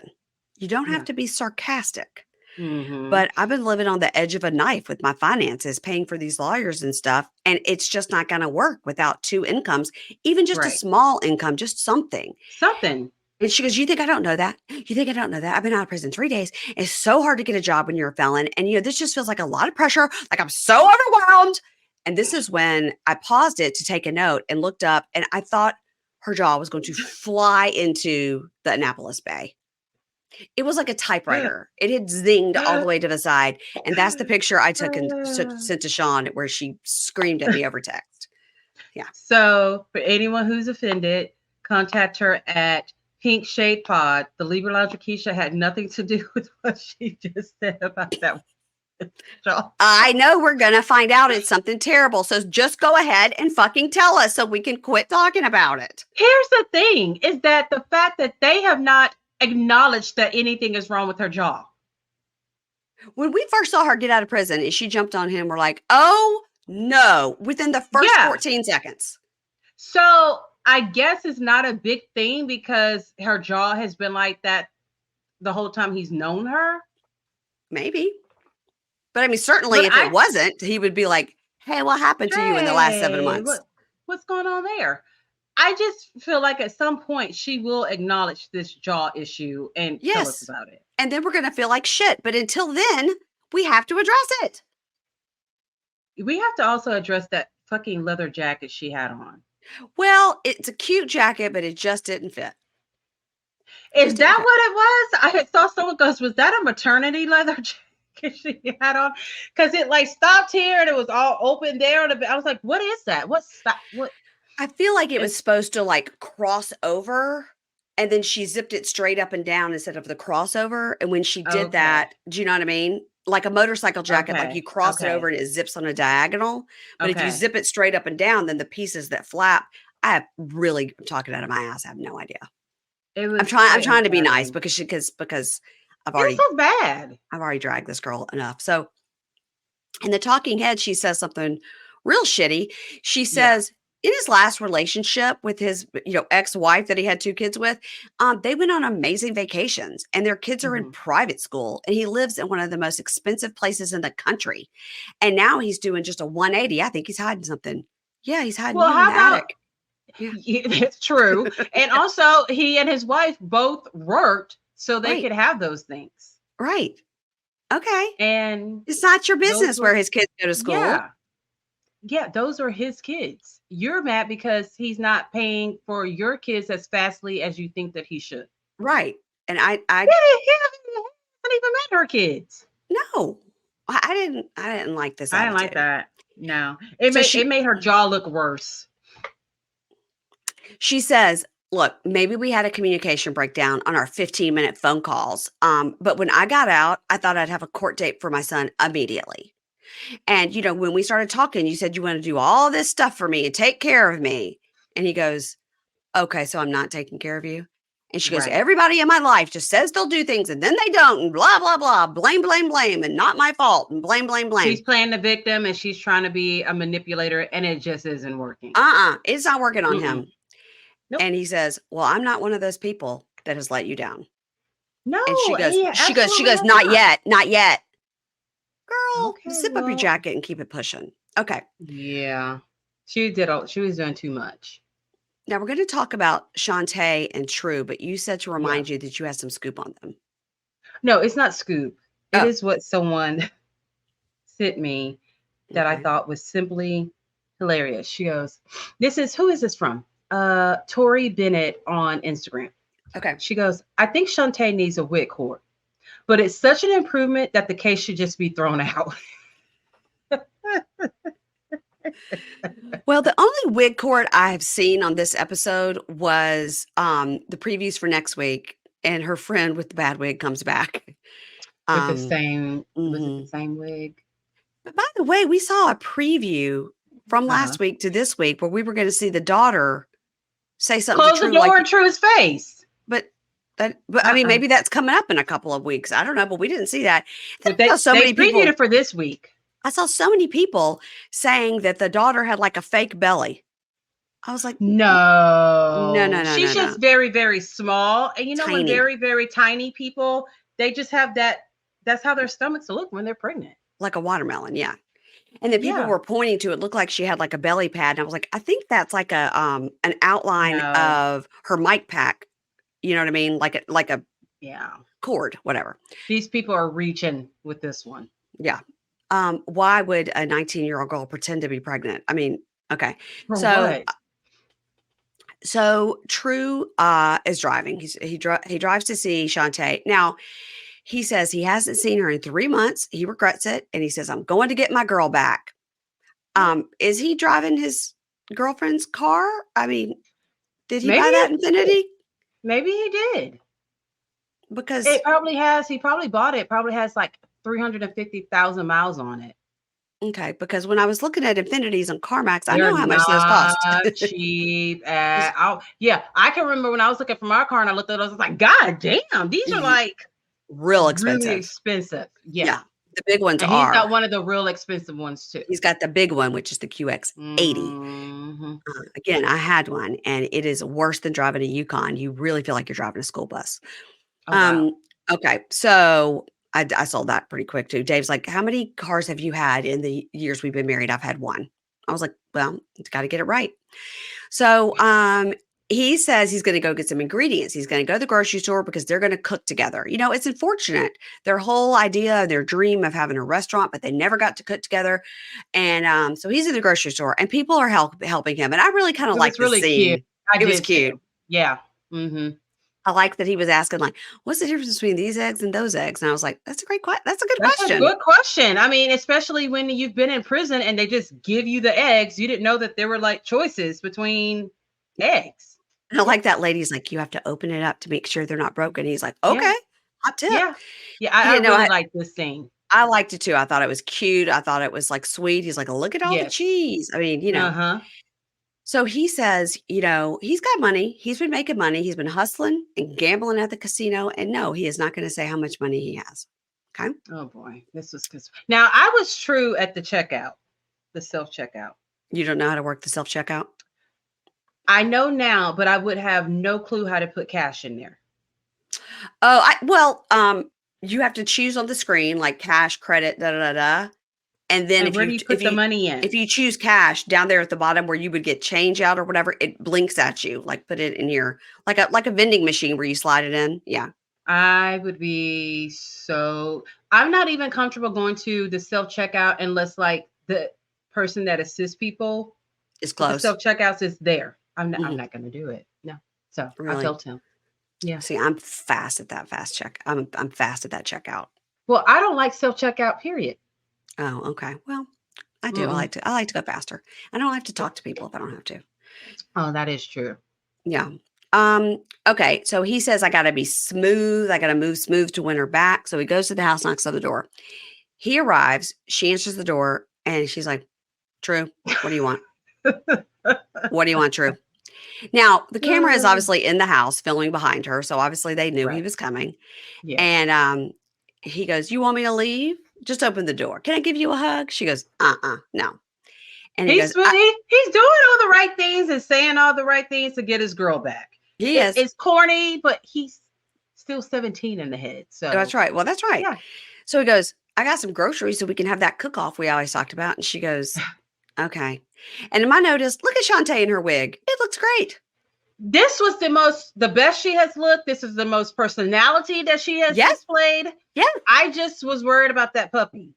you don't have Yeah. to be sarcastic, Mm-hmm. but I've been living on the edge of a knife with my finances, paying for these lawyers and stuff. And it's just not going to work without two incomes, even just a Right. small income, just something. Something. And she goes, you think I don't know that? You think I don't know that? I've been out of prison 3 days. It's so hard to get a job when you're a felon. And, this just feels like a lot of pressure. Like I'm so overwhelmed. And this is when I paused it to take a note and looked up, and I thought her jaw was going to fly into the Annapolis Bay. It was like a typewriter. It had zinged all the way to the side. And that's the picture I took and sent to Sean, where she screamed at me over text. Yeah. So for anyone who's offended, contact her at Pink Shade Pod. The Libra Lounge Keisha had nothing to do with what she just said about that. I know we're going to find out it's something terrible. So just go ahead and fucking tell us so we can quit talking about it. Here's the thing, is that the fact that they have not acknowledged that anything is wrong with her jaw. When we first saw her get out of prison and she jumped on him, we're like, oh no, within the first 14 seconds. So I guess it's not a big thing because her jaw has been like that the whole time he's known her. Maybe. But I mean, certainly if it wasn't, he would be like, hey, what happened to you in the last 7 months? What's going on there? I just feel like at some point she will acknowledge this jaw issue and tell us about it. And then we're going to feel like shit. But until then, we have to address it. We have to also address that fucking leather jacket she had on. Well, it's a cute jacket, but it just didn't fit. Is that what it was? I saw someone goes, was that a maternity leather jacket she had on? Because it like stopped here and it was all open there. I was like, what is that? What? I feel like it was supposed to like cross over, and then she zipped it straight up and down instead of the crossover. And when she did that, do you know what I mean? Like a motorcycle jacket, like you cross it over and it zips on a diagonal. But if you zip it straight up and down, then the pieces that flap, I'm talking out of my ass. I have no idea. I'm trying to be nice because I've already so bad. I've already dragged this girl enough. So in the talking head, she says something real shitty. She says, in his last relationship with his, ex-wife that he had 2 kids with, they went on amazing vacations and their kids are in private school, and he lives in one of the most expensive places in the country. And now he's doing just a 180. I think he's hiding something. Yeah, he's hiding in the attic. Yeah, it's true. And also he and his wife both worked so they could have those things. Right. Okay. And it's not your business where his kids go to school. Yeah, those are his kids. You're mad because he's not paying for your kids as fastly as you think that he should. Right. And I He hasn't even met her kids. no, I didn't like this I didn't like attitude. that. No, So it made her jaw look worse. she says, look, maybe we had a communication breakdown on our 15-minute phone calls. But when I got out, I thought I'd have a court date for my son immediately. And, when we started talking, you said you want to do all this stuff for me and take care of me. And he goes, okay, so I'm not taking care of you. And she goes, Right. everybody in my life just says they'll do things and then they don't, and blah, blah, blah, blame, blame, blame, and not my fault, and blame, blame, blame. She's playing the victim and she's trying to be a manipulator, and it just isn't working. It's not working on him. Nope. And he says, well, I'm not one of those people that has let you down. No, And she goes, yeah, she goes, absolutely not not. yet, not yet. Girl, Okay, zip up your well, jacket and keep it pushing. Okay. yeah, she was doing too much. Now we're going to talk about Shonta and True, but you said to Yeah. remind you that you had some scoop on them. No, it's not scoop. It Oh, is what someone sent me that I okay. thought was simply hilarious. She goes, who is this from? Tori Bennett on Instagram. Okay. She goes, I think Shonta needs a wig cord, but it's such an improvement that the case should just be thrown out. Well, the only wig cord I have seen on this episode was the previews for next week, and her friend with the bad wig comes back. With the same, was it Mhm. the same wig? But by the way, we saw a preview from last week to this week where we were going to see the daughter say something to Close the True, door in True's face. but I mean, maybe that's coming up in a couple of weeks. I don't know, but we didn't see that. But I saw so they many people. previewed it for this week. I saw so many people saying that the daughter had like a fake belly. I was like, No, she's no. just very, very small. And when Tiny, very, very tiny people, they just have that's how their stomachs look when they're pregnant. like a watermelon. Yeah. And then people Yeah. were pointing to it looked like she had like a belly pad. And I was like, I think that's like a an outline No. of her mic pack. You know what I mean? Like a Yeah. cord, whatever. These people are reaching with this one. Yeah. Why would a 19-year-old girl pretend to be pregnant? I mean, okay. For So what? So True is driving. He drives to see Shonta. Now he says he hasn't seen her in 3 months. He regrets it, and he says, "I'm going to get my girl back." Is he driving his girlfriend's car? I mean, did he Maybe buy that he did. Infinity? Maybe he did. Because It probably has. He probably bought it. Probably has like 350,000 miles on it. okay, because when I was looking at Infinities on CarMax, I They're know how much those cost. not cheap at all. Yeah, I can remember when I was looking for my car and I looked at it, I was like, God damn, these are like Real really expensive. expensive. Yeah, Yeah. the big ones And he's got are. one of the real expensive ones too. He's got the big one, which is the QX80. Mm-hmm. Again, I had one, and it is worse than driving a Yukon. You really feel like you're driving a school bus. Oh, wow. Okay, so I sold that pretty quick too. Dave's like, "How many cars have you had in the years we've been married?" I've had one. I was like, "Well, it's got to get it right." So, he says he's going to go get some ingredients. He's going to go to the grocery store because they're going to cook together. It's unfortunate. Their whole idea, their dream of having a restaurant, but they never got to cook together. And so he's in the grocery store, and people are helping him. And I really kind of It like was this really cute. scene. I It was did cute. too. Yeah. Mm-hmm. I like that he was asking, like, "What's the difference between these eggs and those eggs?" And I was like, "That's a great that's a good That's a question." good question. I mean, especially when you've been in prison and they just give you the eggs. You didn't know that there were like choices between eggs. And I like that lady's like, "You have to open it up to make sure they're not broken." He's like, Yeah. "Okay, hot tip." Yeah. Yeah. He I didn't know really like this scene. I liked it too. I thought it was cute. I thought it was like sweet. He's like, "Look at all the Yes. cheese." I mean, Uh-huh. So he says, he's got money. He's been making money. He's been hustling and gambling at the casino. And no, he is not going to say how much money he has. Okay. Oh boy. This was good. Now I was True at the checkout, the self-checkout. You don't know how to work the self checkout? I know now, but I would have no clue how to put cash in there. Oh, you have to choose on the screen like cash, credit, da da da da. And then And where do you put the money in? if you choose cash down there at the bottom where you would get change out or whatever, it blinks at you, like put it in here, like a vending machine where you slide it in. Yeah. I would be I'm not even comfortable going to the self-checkout unless like the person that assists people It's with the close. self-checkouts is there. I'm Mhm. not gonna do it. No. So I Really? felt him. Yeah. See, I'm fast at that I'm fast at that checkout. Well, I don't like self checkout. Period. Oh, okay. Well, I do. Mm-mm. I like to go faster. I don't have to talk to people if I don't have to. Oh, that is true. Yeah. Okay. So he says I gotta be smooth. I gotta move smooth to win her back. So he goes to the house, knocks on the door. He arrives, she answers the door, and she's like, True, what do you want? What do you want, True? Now, the camera is obviously in the house filming behind her. So obviously they knew he Right. was coming. Yes. And he goes, You want me to leave? Just open the door. Can I give you a hug? She goes, no. And he goes, He's doing all the right things and saying all the right things to get his girl back. He is. It's corny, but he's still 17 in the head. That's So right. Well, that's right. yeah. So he goes, I got some groceries so we can have that cook off we always talked about. And she goes, Okay. And in my notice, look at Shantae in her wig. It looks great. This was the best she has looked. This is the most personality that she has Yes. displayed. Yeah. I just was worried about that puppy.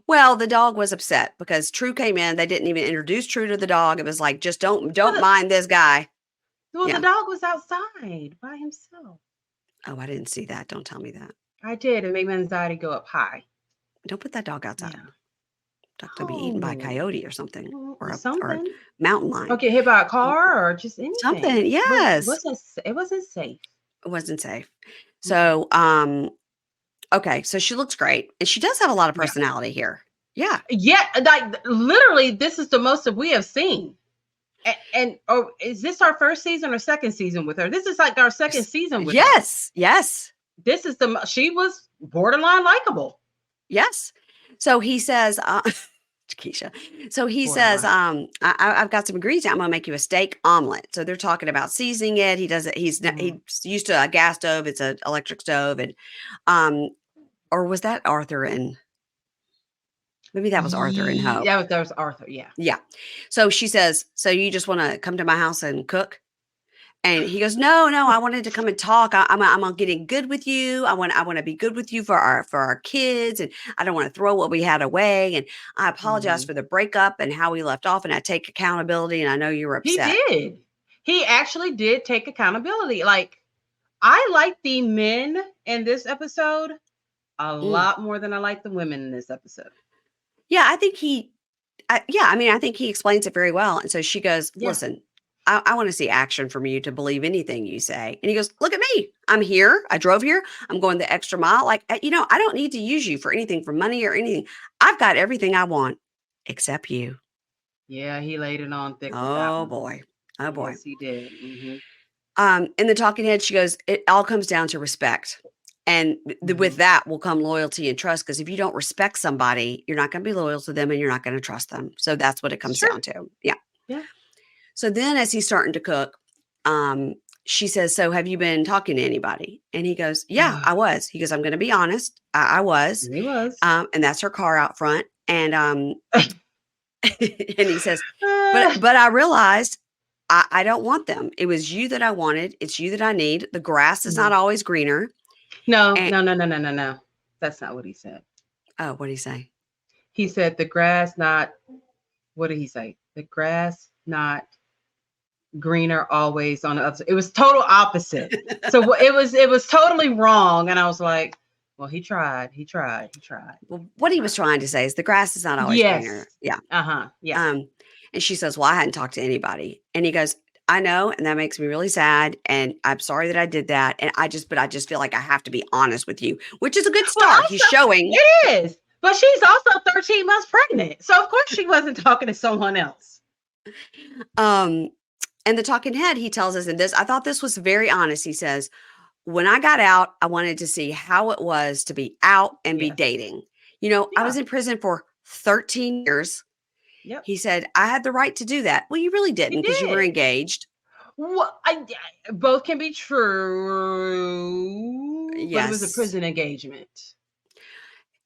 Well, the dog was upset because True came in. They didn't even introduce True to the dog. It was like, just don't Well, mind this guy. the Yeah. dog was outside by himself. Oh, I didn't see that. Don't tell me that. I did. It made my anxiety go up high. Don't put that dog outside. Yeah. Dog to be eaten by a coyote or something, or a Something. mountain lion. Or get hit by a car or just anything. Something. Yes. It wasn't safe. It wasn't safe. So, okay. So she looks great, and she does have a lot of personality here. Yeah. Yeah, like literally, this is the most that we have seen. And is this our first season or second season with her? This is like our second season with her. Yes. This is she was borderline likable. Yes. So he says, Keisha. So he says, I've got some ingredients. I'm going to make you a steak omelet. So they're talking about seasoning it. He does it. He's used to a gas stove. It's an electric stove. And, or was that Arthur and maybe that was Arthur and Hope. Yeah, that was Arthur. Yeah. Yeah. So she says, so you just want to come to my house and cook? And he goes, no, I wanted to come and talk. I'm getting good with you. I want to be good with you for our kids. And I don't want to throw what we had away. And I apologize for the breakup and how we left off. And I take accountability. And I know you were upset. He did. He actually did take accountability. Like, I like the men in this episode a lot more than I like the women in this episode. Yeah, I think I think he explains it very well. And so she goes, listen, I want to see action from you to believe anything you say. And he goes, look at me. I'm here. I drove here. I'm going the extra mile. Like, I don't need to use you for anything, for money or anything. I've got everything I want except you. Yeah, he laid it on thick. Oh boy. Yes, he did. Mm-hmm. In the talking head, she goes, it all comes down to respect. And with that will come loyalty and trust. Because if you don't respect somebody, you're not going to be loyal to them and you're not going to trust them. So that's what it comes down to. Yeah. Yeah. So then as he's starting to cook, she says, so have you been talking to anybody? And he goes, yeah, I was. He goes, I'm going to be honest. I was. He was. And that's her car out front. And and he says, but I realized I don't want them. It was you that I wanted. It's you that I need. The grass is not always greener. No. That's not what he said. Oh, what did he say? He said the grass not, what did he say? The grass not greener always on the other. It was total opposite. So it was totally wrong. And I was like, well, he tried. Well, what he was trying to say is the grass is not always greener. Yeah. Yeah. And she says, well, I hadn't talked to anybody. And he goes, I know. And that makes me really sad. And I'm sorry that I did that. And I just feel like I have to be honest with you, which is a good start. Also, he's showing. It is. But she's also 13 months pregnant. So of course she wasn't talking to someone else. And the talking head, he tells us in this, I thought this was very honest. He says, when I got out, I wanted to see how it was to be out and be dating. I was in prison for 13 years. Yep. He said, I had the right to do that. Well, you really didn't because you were engaged. Well, both can be true. Yes. But it was a prison engagement.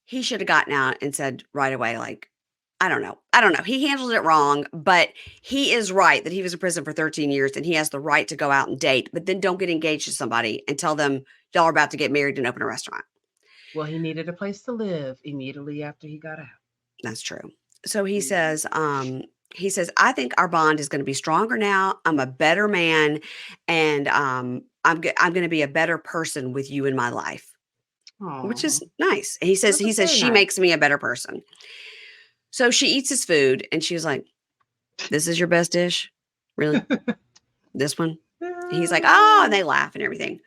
He should have gotten out and said right away, like, I don't know. He handled it wrong, but he is right that he was in prison for 13 years and he has the right to go out and date, but then don't get engaged to somebody and tell them y'all are about to get married and open a restaurant. Well, he needed a place to live immediately after he got out. That's true. So he says, I think our bond is going to be stronger now. I'm a better man. And I'm going to be a better person with you in my life, which Oh, is nice. And he that was says very she nice. makes me a better person. So she eats his food and she was like, "This is your best dish? Really? This one?" He's like, "Oh," and they laugh and everything.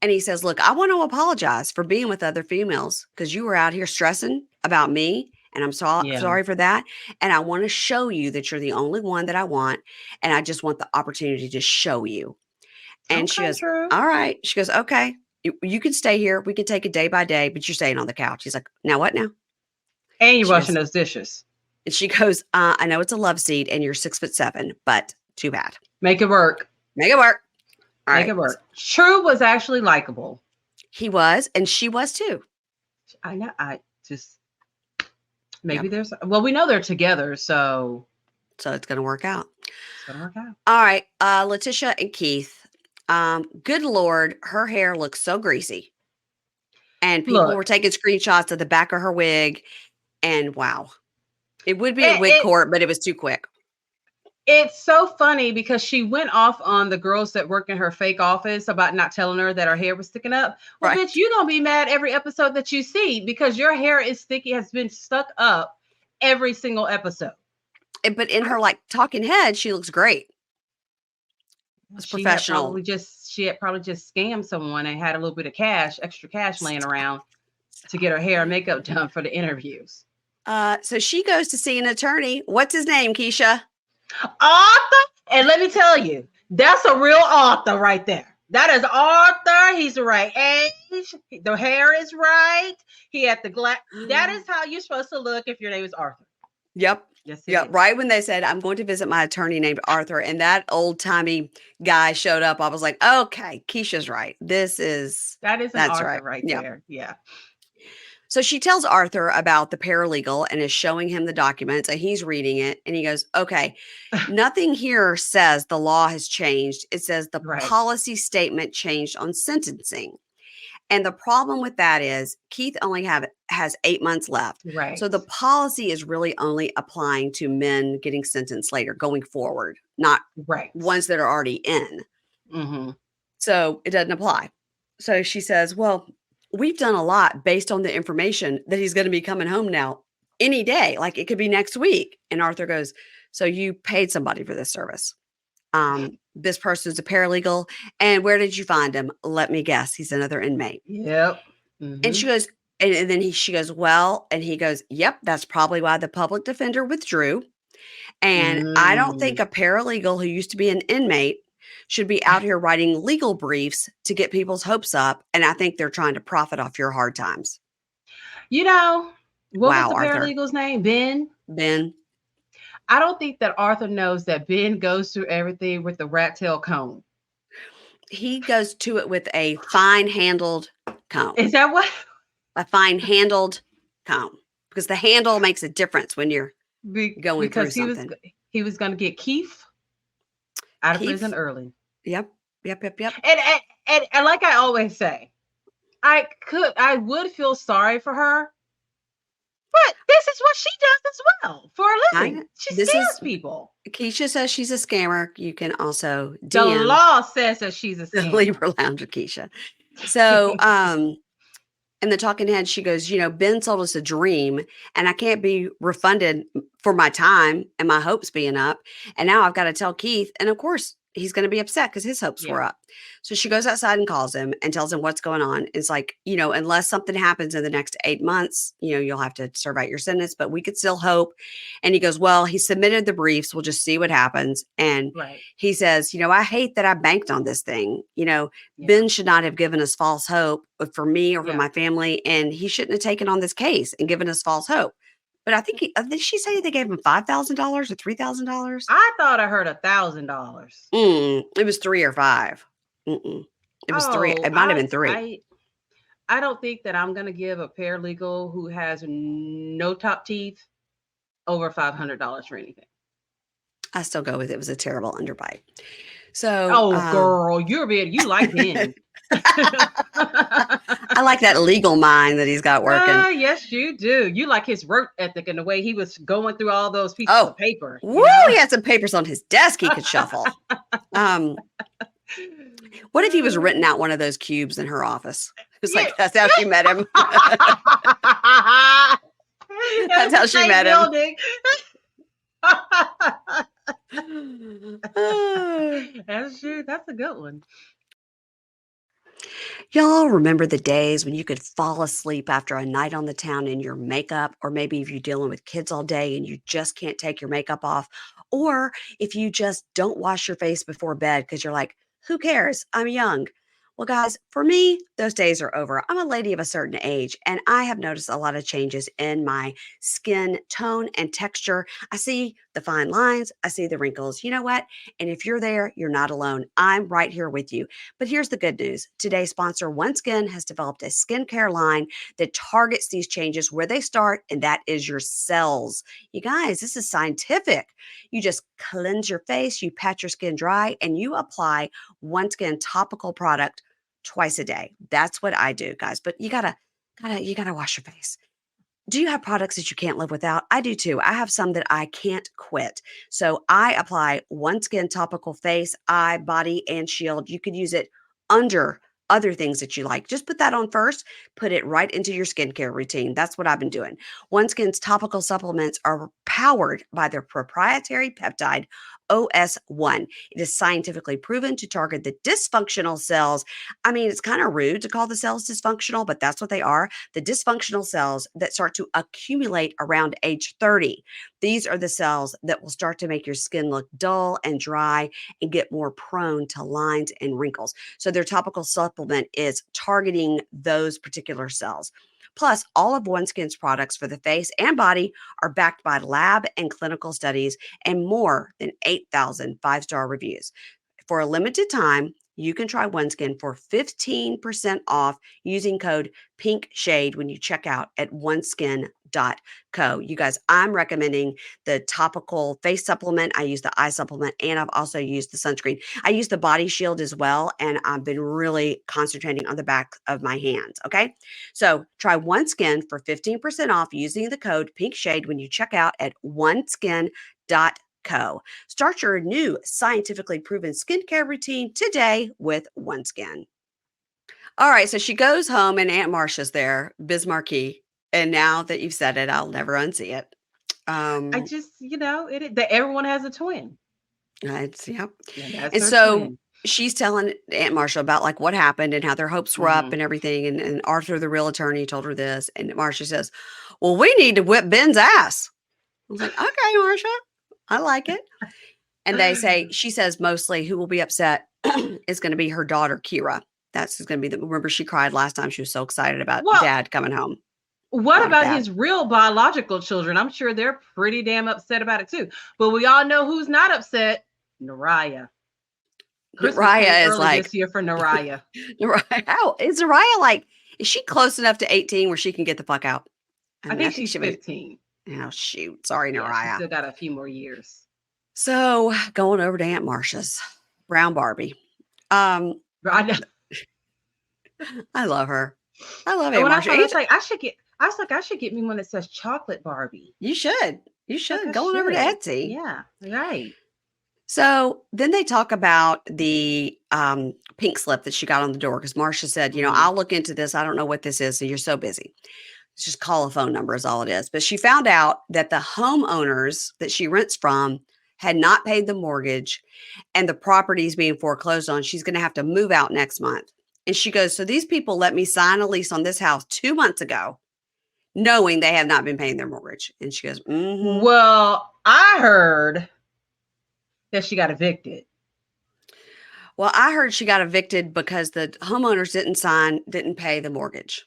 And he says, "Look, I want to apologize for being with other females because you were out here stressing about me. And I'm Yeah. sorry for that. And I want to show you that you're the only one that I want. And I just want the opportunity to show you." And she Okay, goes, true. "All right." She goes, "Okay, you can stay here. We can take it day by day, but you're staying on the couch." He's like, "Now what now?" And you're She washing goes, those dishes. and she goes, "I know it's a love seat and you're 6'7", but too bad. Make it work. Make it work." All Make right. it work. True was actually likable. He was, and she was too. I know. I just Yep. maybe there's. Well, we know they're together, so So it's going to work out. it's gonna work out. All right. LaTisha and Keith. Good Lord, her hair looks so greasy. And people were Look, taking screenshots of the back of her wig. And wow, it would be a it, wig it court, but it was too quick. it's so funny because she went off on the girls that work in her fake office about not telling her that her hair was sticking up. Well, Right. bitch, you're gonna be mad every episode that you see because your hair is sticky, has been stuck up every single episode. But in her like talking head, she looks great. It's professional. She had probably just scammed someone and had a little bit of cash, extra cash laying around to get her hair and makeup done for the interviews. So she goes to see an attorney. What's his name, Keisha? Arthur, and let me tell you, that's a real Arthur right there. That is Arthur. He's the right age. The hair is right. He had the glass. That is how you're supposed to look if your name is Arthur. Yep. Yes, Yep. is. Right when they said, "I'm going to visit my attorney named Arthur," and that old timey guy showed up, I was like, okay, Keisha's right. That is an That's Arthur right. right Yeah. there. Yeah. So she tells Arthur about the paralegal and is showing him the documents, and he's reading it and he goes, "Okay, nothing here says the law has changed. It says the Right. policy statement changed on sentencing." And the problem with that is Keith only has 8 months left. Right. So the policy is really only applying to men getting sentenced later going forward, not Right. ones that are already in. Mm-hmm. So it doesn't apply. So she says, "Well, we've done a lot based on the information that he's going to be coming home now any day. Like it could be next week." And Arthur goes, "So you paid somebody for this service. This person's a paralegal. And where did you find him? Let me guess. He's another inmate." Yep. And she goes, and then she goes, "Well," and he goes, "Yep, that's probably why the public defender withdrew. And I don't think a paralegal who used to be an inmate should be out here writing legal briefs to get people's hopes up. And I think they're trying to profit off your hard times." You know, what was Wow, the Arthur. paralegal's name? Ben. I don't think that Arthur knows that Ben goes through everything with the rat tail comb. He goes to it with a fine-handled comb. Is that what? A fine-handled comb. Because the handle makes a difference when you're going through Because something. he was going to get Keith out of Keith? prison early. Yep. And like I always say, I would feel sorry for her, but this is what she does as well for a living. She scares people. Keisha says she's a scammer. You can also The DM law says that she's a the scammer. Libra Lounge with Keisha. So, in the talking head, she goes, "Ben sold us a dream and I can't be refunded for my time and my hopes being up. And now I've got to tell Keith." And of course, he's going to be upset because his hopes were up. So she goes outside and calls him and tells him what's going on. It's like, unless something happens in the next 8 months, you'll have to serve out your sentence, but we could still hope. And he goes, "Well, he submitted the briefs. We'll just see what happens." And he says, "I hate that I banked on this thing. Ben should not have given us false hope for me or for my family. And he shouldn't have taken on this case and given us false hope." But I think did she say they gave him $5,000 or $3,000? I thought I heard $1,000. It was 3 or 5. It was 3. It might have been 3. I don't think that I'm going to give a paralegal who has no top teeth over $500 for anything. I still go with it was a terrible underbite. So, girl, you like Ben. I like that legal mind that he's got working. Yes, you do. You like his work ethic and the way he was going through all those pieces of paper. Woo! He had some papers on his desk he could shuffle. What if he was renting out one of those cubes in her office? It's Yeah. like, that's how she met him. That's That's how the she same met him. building. Ah. That's true. That's a good one. Y'all remember the days when you could fall asleep after a night on the town in your makeup, or maybe if you're dealing with kids all day and you just can't take your makeup off, or if you just don't wash your face before bed because you're like, who cares? I'm young. Well, guys, for me, those days are over. I'm a lady of a certain age, and I have noticed a lot of changes in my skin tone and texture. I see the fine lines, I see the wrinkles. You know what? And if you're there, you're not alone. I'm right here with you. But here's the good news. Today's sponsor, OneSkin, has developed a skincare line that targets these changes where they start, and that is your cells. You guys, this is scientific. You just cleanse your face, you pat your skin dry, and you apply OneSkin topical product twice a day. That's what I do, guys. But you gotta wash your face. Do you have products that you can't live without? I do too. I have some that I can't quit. So I apply OneSkin topical face, eye, body, and shield. You could use it under other things that you like. Just put that on first, put it right into your skincare routine. That's what I've been doing. OneSkin's topical supplements are powered by their proprietary peptide OS1. It is scientifically proven to target the dysfunctional cells. I mean, it's kind of rude to call the cells dysfunctional, but that's what they are. The dysfunctional cells that start to accumulate around age 30. These are the cells that will start to make your skin look dull and dry and get more prone to lines and wrinkles. So their topical supplement is targeting those particular cells. Plus, all of OneSkin's products for the face and body are backed by lab and clinical studies and more than 8,000 five-star reviews. For a limited time, you can try OneSkin for 15% off using code PINKSHADE when you check out at oneskin.co. You guys, I'm recommending the topical face supplement. I use the eye supplement, and I've also used the sunscreen. I use the body shield as well, and I've been really concentrating on the back of my hands, okay? So try OneSkin for 15% off using the code PINKSHADE when you check out at oneskin.co. Start your new scientifically proven skincare routine today with OneSkin. All right, so she goes home and Aunt Marcia's there, Bismarcky. And now that you've said it, I'll never unsee it. I just, that everyone has a twin. It's yep. And that's And her so twin. she's telling Aunt Marcia about like what happened and how their hopes were up Mhm. and everything. And Arthur, the real attorney, told her this. And Marcia says, well, we need to whip Ben's ass. I was like, okay, Marcia, I like it. And she says mostly who will be upset is going to be her daughter, Kira. That's going to be remember she cried last time. She was so excited about Well, dad coming home. what Not about dad. his real biological children? I'm sure they're pretty damn upset about it too. But we all know who's not upset. Nariah. Christmas came Nariah is early like, this year for Nariah. how is Nariah like, is she close enough to 18 where she can get the fuck out? I think she's 15. Oh, shoot. Sorry, Yeah, she's Nariah. still got a few more years. So going over to Aunt Marcia's brown Barbie. I I know. love her. I love And Aunt when I Marcia. saw that, I should get me one that says chocolate Barbie. You should. You Like should. I Going over to should. Etsy. Yeah, right. So then they talk about the pink slip that she got on the door because Marcia said, Mhm. I'll look into this. I don't know what this is. So you're so busy. Just call a phone number is all it is. But she found out that the homeowners that she rents from had not paid the mortgage and the property is being foreclosed on. She's going to have to move out next month. And she goes, so these people let me sign a lease on this house 2 months ago, knowing they have not been paying their mortgage. And she goes, mm-hmm. Well, I heard that she got evicted. Well, I heard she got evicted because the homeowners didn't pay the mortgage.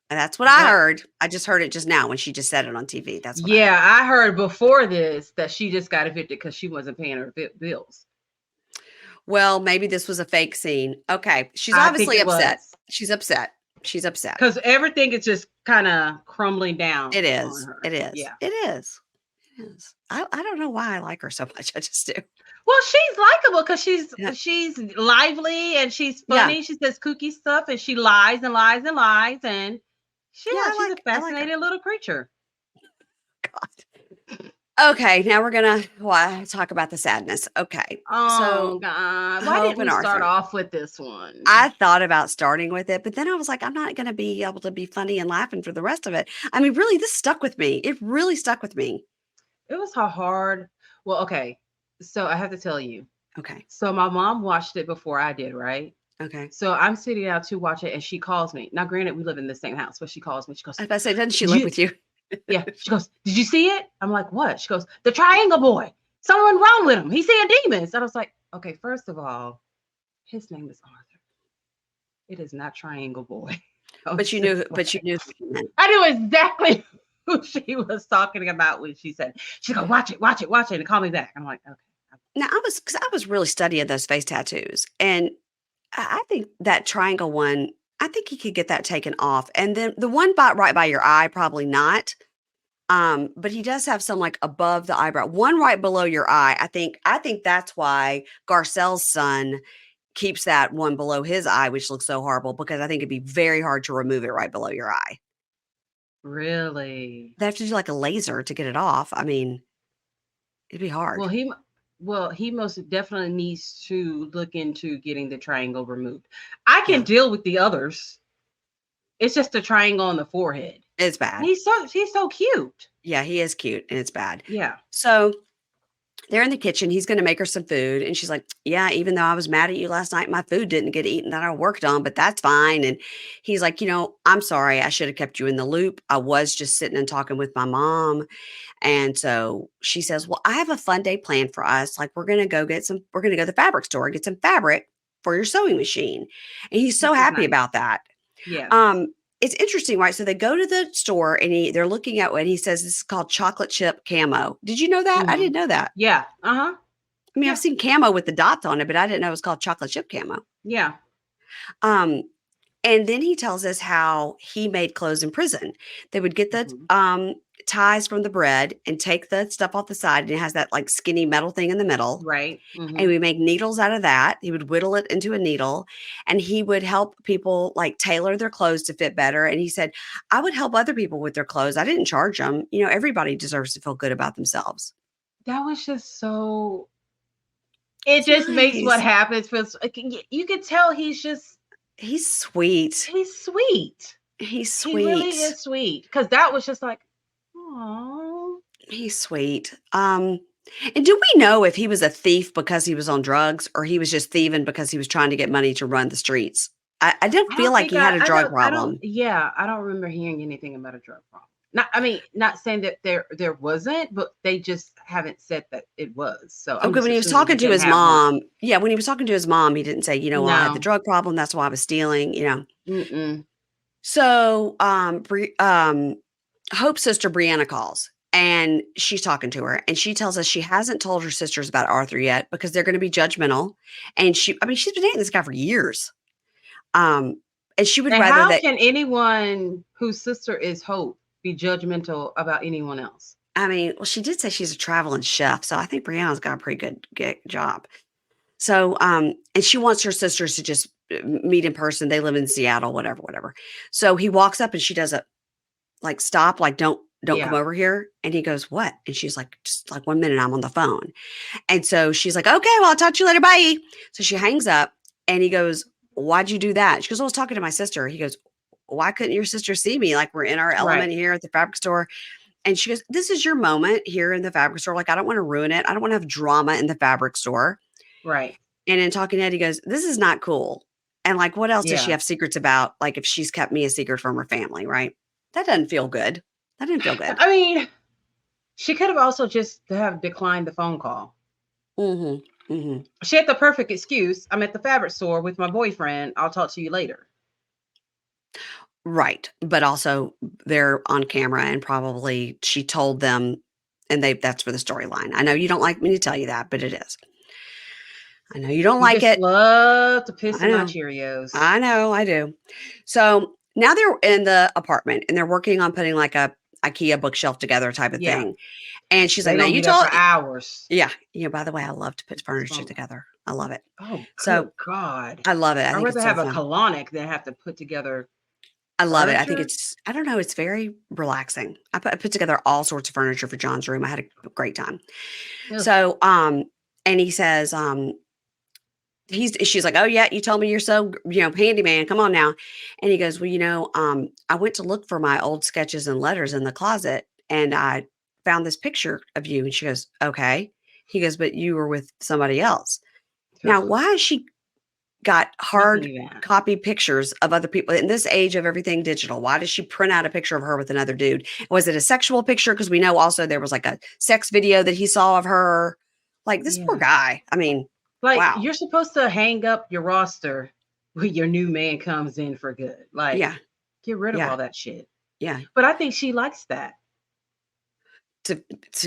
And that's what I heard. I just heard it just now when she just said it on TV. That's what I heard before this that she just got evicted because she wasn't paying her bills. Well, maybe this was a fake scene. Okay. She's obviously upset. She's upset. She's upset. Because everything is just kind of crumbling down. It is. It is. Yeah. It is. It is. I don't know why I like her so much. I just do. Well, she's likable because she's lively and she's funny. Yeah. She says kooky stuff and she lies and lies and lies. And she's a fascinating little creature. God. Okay, now we're gonna talk about the sadness. Okay, so Oh God. Why Hope didn't and we start Arthur. off with this one? I thought about starting with it, but then I was like, I'm not gonna be able to be funny and laughing for the rest of it. I mean, really, this stuck with me. It really stuck with me. It was a hard. Well, okay. So I have to tell you. Okay, So my mom watched it before I did, right? okay. So I'm sitting out to watch it and she calls me. Now, granted, we live in the same house, but she calls me. She I goes, was about to say, doesn't she Did live you? with you? Yeah. She goes, Did you see it? I'm like, What? She goes, The triangle boy. Someone wrong with him. He's seeing demons. And I was like, Okay, first of all, his name is Arthur. It is not Triangle Boy. I was just But you like, knew who she meant. I knew exactly who she was talking about when she said, She go, Watch it, watch it, watch it, and call me back. I'm like, Okay. Now because I was really studying those face tattoos, and I think that triangle one, I think he could get that taken off, and then the one right by your eye, probably not. But he does have some like above the eyebrow, one right below your eye. I think that's why Garcelle's son keeps that one below his eye, which looks so horrible because I think it'd be very hard to remove it right below your eye. Really? They have to do like a laser to get it off. I mean, it'd be Well, hard. he most definitely needs to look into getting the triangle removed. I can Yeah, deal with the others. It's just the triangle on the forehead. it's bad. He's so cute. Yeah, he is cute and it's bad. Yeah. So they're in the kitchen. He's going to make her some food. And she's like, yeah, even though I was mad at you last night, my food didn't get eaten that I worked on, but that's fine. And he's like, I'm sorry. I should have kept you in the loop. I was just sitting and talking with my mom. And so she says, well, I have a fun day planned for us. Like, we're going to go to the fabric store, get some fabric for your sewing machine. And he's so Which is happy nice. about that. Yes. It's interesting, right? So they go to the store and they're looking at what he says this is called chocolate chip camo. Did you know that? I Hmm. didn't know that. Yeah. Uh-huh. I mean, I've Yeah. seen camo with the dots on it, but I didn't know it was called chocolate chip camo. Yeah. Um, and then he tells us how he made clothes in prison. They would get the Hmm. ties from the bread and take the stuff off the side, and it has that like skinny metal thing in the middle. Right. And Hmm. we make needles out of that. He would whittle it into a needle, and he would help people like tailor their clothes to fit better. And he said, I would help other people with their clothes. I didn't charge them. Everybody deserves to feel good about themselves. That was just so. It It's just makes what nice. happens feels. You can tell He's sweet. he's sweet. He's He really sweet. is sweet. Because that was just like, oh. He's sweet. And do we know if he was a thief because he was on drugs or he was just thieving because he was trying to get money to run the streets? I don't I feel don't like think he had a drug I don't, problem. yeah, I don't remember hearing anything about a drug problem. Not, I mean, not saying that there wasn't, but they just haven't said that it was. So I'm Okay, just when he was assuming talking he to didn't his have one. mom, yeah, when he was talking to his mom, he didn't say, well, I had the No. drug problem. That's why I was stealing. Mm-mm. So, Hope's sister Brianna calls and she's talking to her and she tells us she hasn't told her sisters about Arthur yet because they're going to be judgmental. And she's been dating this guy for years. Um, and she would And rather how that, can anyone whose sister is Hope be judgmental about anyone else? well, she did say she's a traveling chef. So I think Brianna's got a pretty good job. So, and she wants her sisters to just meet in person. They live in Seattle, whatever. So he walks up and she does a like stop, like don't come Yeah. over here. And he goes, what? And she's like, just like 1 minute, I'm on the phone. And so she's like, okay, well, I'll talk to you later. Bye. So she hangs up and he goes, why'd you do that? She goes, I was talking to my sister. He goes, why couldn't your sister see me? Like we're in our element Right. here at the fabric store. And she goes, this is your moment here in the fabric store. Like, I don't want to ruin it. I don't want to have drama in the fabric store. Right. And in talking to Ed, he goes, this is not cool. And like, what else does she Yeah. have secrets about? Like if she's kept me a secret from her family, right? That doesn't feel good. That didn't feel good. I mean, she could have also just have declined the phone call. Mm-hmm. Mm-hmm. She had the perfect excuse. I'm at the fabric store with my boyfriend. I'll talk to you later. Right. But also they're on camera and probably she told them and that's for the storyline. I know you don't like me to tell you that, but it is. I know you don't You like just it. love to piss I in my know. Cheerios. I know. I do. So now they're in the apartment and they're working on putting like a IKEA bookshelf together type of Yeah. thing. And she's They're like, now gonna you be there told, for hours. yeah. By the way, I love to put It's furniture gonna, together. I love it. oh, good So God. I love it. I I'd think rather it's so have a fun. colonic than have to put together. I love it. I think furniture. it's I don't know, it's very relaxing. I put together all sorts of furniture for John's room. I had a great time. Ugh. So, and he says, she's like, "Oh yeah, you told me you're so, handyman. Come on now." And he goes, "Well, I went to look for my old sketches and letters in the closet and I found this picture of you." And she goes, "Okay." He goes, "But you were with somebody else." Now, Ugh. why has she got Telling hard you that. copy pictures of other people in this age of everything digital? Why does she print out a picture of her with another dude? Was it a sexual picture? Because we know also there was like a sex video that he saw of her. Like this poor Yeah. guy. I mean, Like wow. you're supposed to hang up your roster when your new man comes in for good. Like, Yeah. get rid of Yeah. all that shit. Yeah. But I think she likes that. To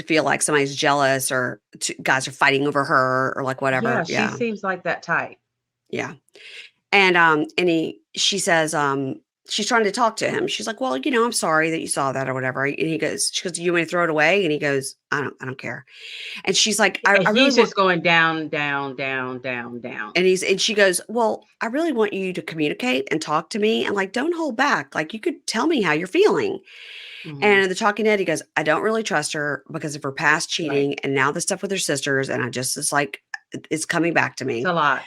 feel like somebody's jealous or guys are fighting over her or like Yeah, whatever. she Yeah. seems like that type. Yeah. And she says, she's trying to talk to him. She's like, "Well, I'm sorry that you saw that or whatever." And she goes, "Do you want me to throw it away?" And he goes, I don't care." And she's like, And I really he's want, just going down, down, down, down, down. and she goes, "Well, I really want you to communicate and talk to me and like, don't hold back. Like you could tell me how you're feeling." Mhm. And in the talking head, he goes, "I don't really trust her because of her past Right. cheating and now the stuff with her sisters. And I just, it's like, it's coming back to It's me." a lot.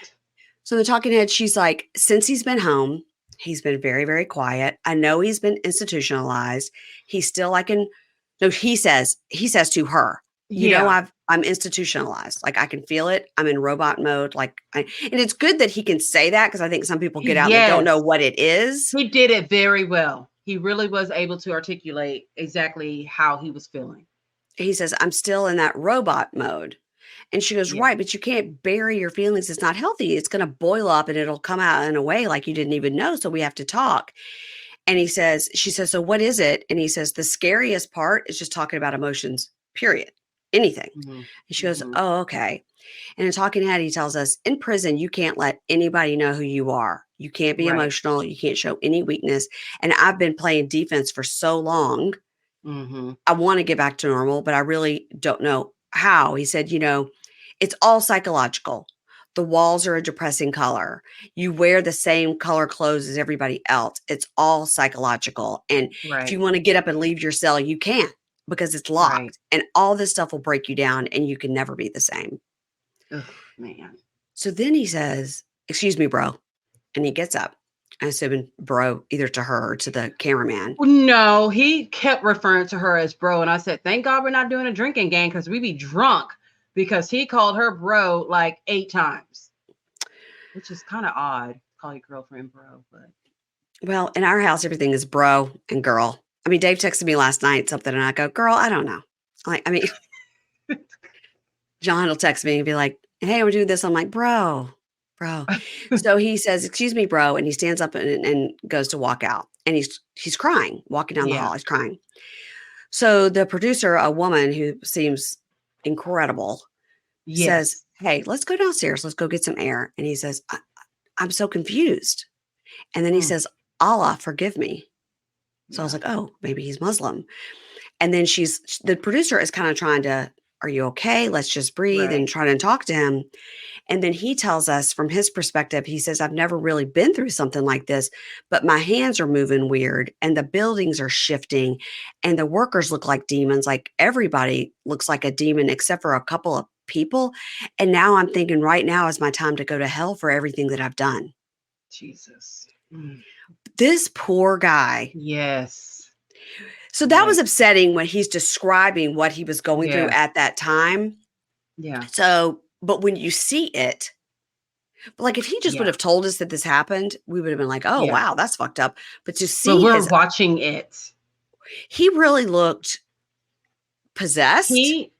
So the talking head, she's like, "Since he's been home, he's been very, very quiet. I know he's been institutionalized. He's still like in, no, he says to her, Yeah. I'm institutionalized. Like I can feel it. I'm in robot mode. And it's good that he can say that because I think some people get out and they don't know Yes. what it is. He did it very well. He really was able to articulate exactly how he was feeling. He says, "I'm still in that robot mode." And she goes, Yeah. "Right, but you can't bury your feelings. It's not healthy. It's going to boil up and it'll come out in a way like you didn't even know. So we have to talk." And she says, "So what is it?" And he says, "The scariest part is just talking about emotions, period. Anything." Mhm. And she goes, Mhm. "Oh, okay." And in Talking Head, he tells us in prison, you can't let anybody know who you are. You can't be Right. emotional. You can't show any weakness. And I've been playing defense for so long. Mhm. I want to get back to normal, but I really don't know how." He said, "It's all psychological. The walls are a depressing color. You wear the same color clothes as everybody else. It's all psychological. And if you Right. want to get up and leave your cell, you can't because it's Right. locked. And all this stuff will break you down and you can never be the same." Ugh, man. So then he says, "Excuse me, bro." And he gets up. I assume bro, either to her or to the cameraman. No, he kept referring to her as bro. And I said, thank God we're not doing a drinking game because we be drunk because he called her bro like 8 times, which is kind of odd. Call your girlfriend bro, but Well, in our house, everything is bro and girl. I mean, Dave texted me last night something, and I go, "Girl, I don't know." John will text me and be like, "Hey, we're doing this." I'm like, "Bro, bro." So he says, "Excuse me, bro," and he stands up and goes to walk out, and he's crying, walking down the yeah. hall. He's crying. So the producer, a woman who seems incredible, says, Yes. "Hey, let's go downstairs. Let's go get some air." And he says, "I'm so confused." And then he Mm, says, "Allah, forgive me." So I was yeah. like, "Oh, maybe he's Muslim." And then the producer is kind of trying to, "Are you okay? Let's just breathe," and Right. trying to talk to him. And then he tells us from his perspective, he says, "I've never really been through something like this, but my hands are moving weird and the buildings are shifting and the workers look like demons. Like everybody looks like a demon except for a couple of people. And now I'm thinking right now is my time to go to hell for everything that I've done." Jesus. Mm, This poor guy. yes. So that was Yes. upsetting when he's describing what he was going through Yeah. at that time. Yeah. So, but when you see it, like if he just would Yeah. have told us that this happened, we would have been like, "Oh, Yeah. wow, that's fucked up." But to But see we're his, watching it. he really looked possessed. He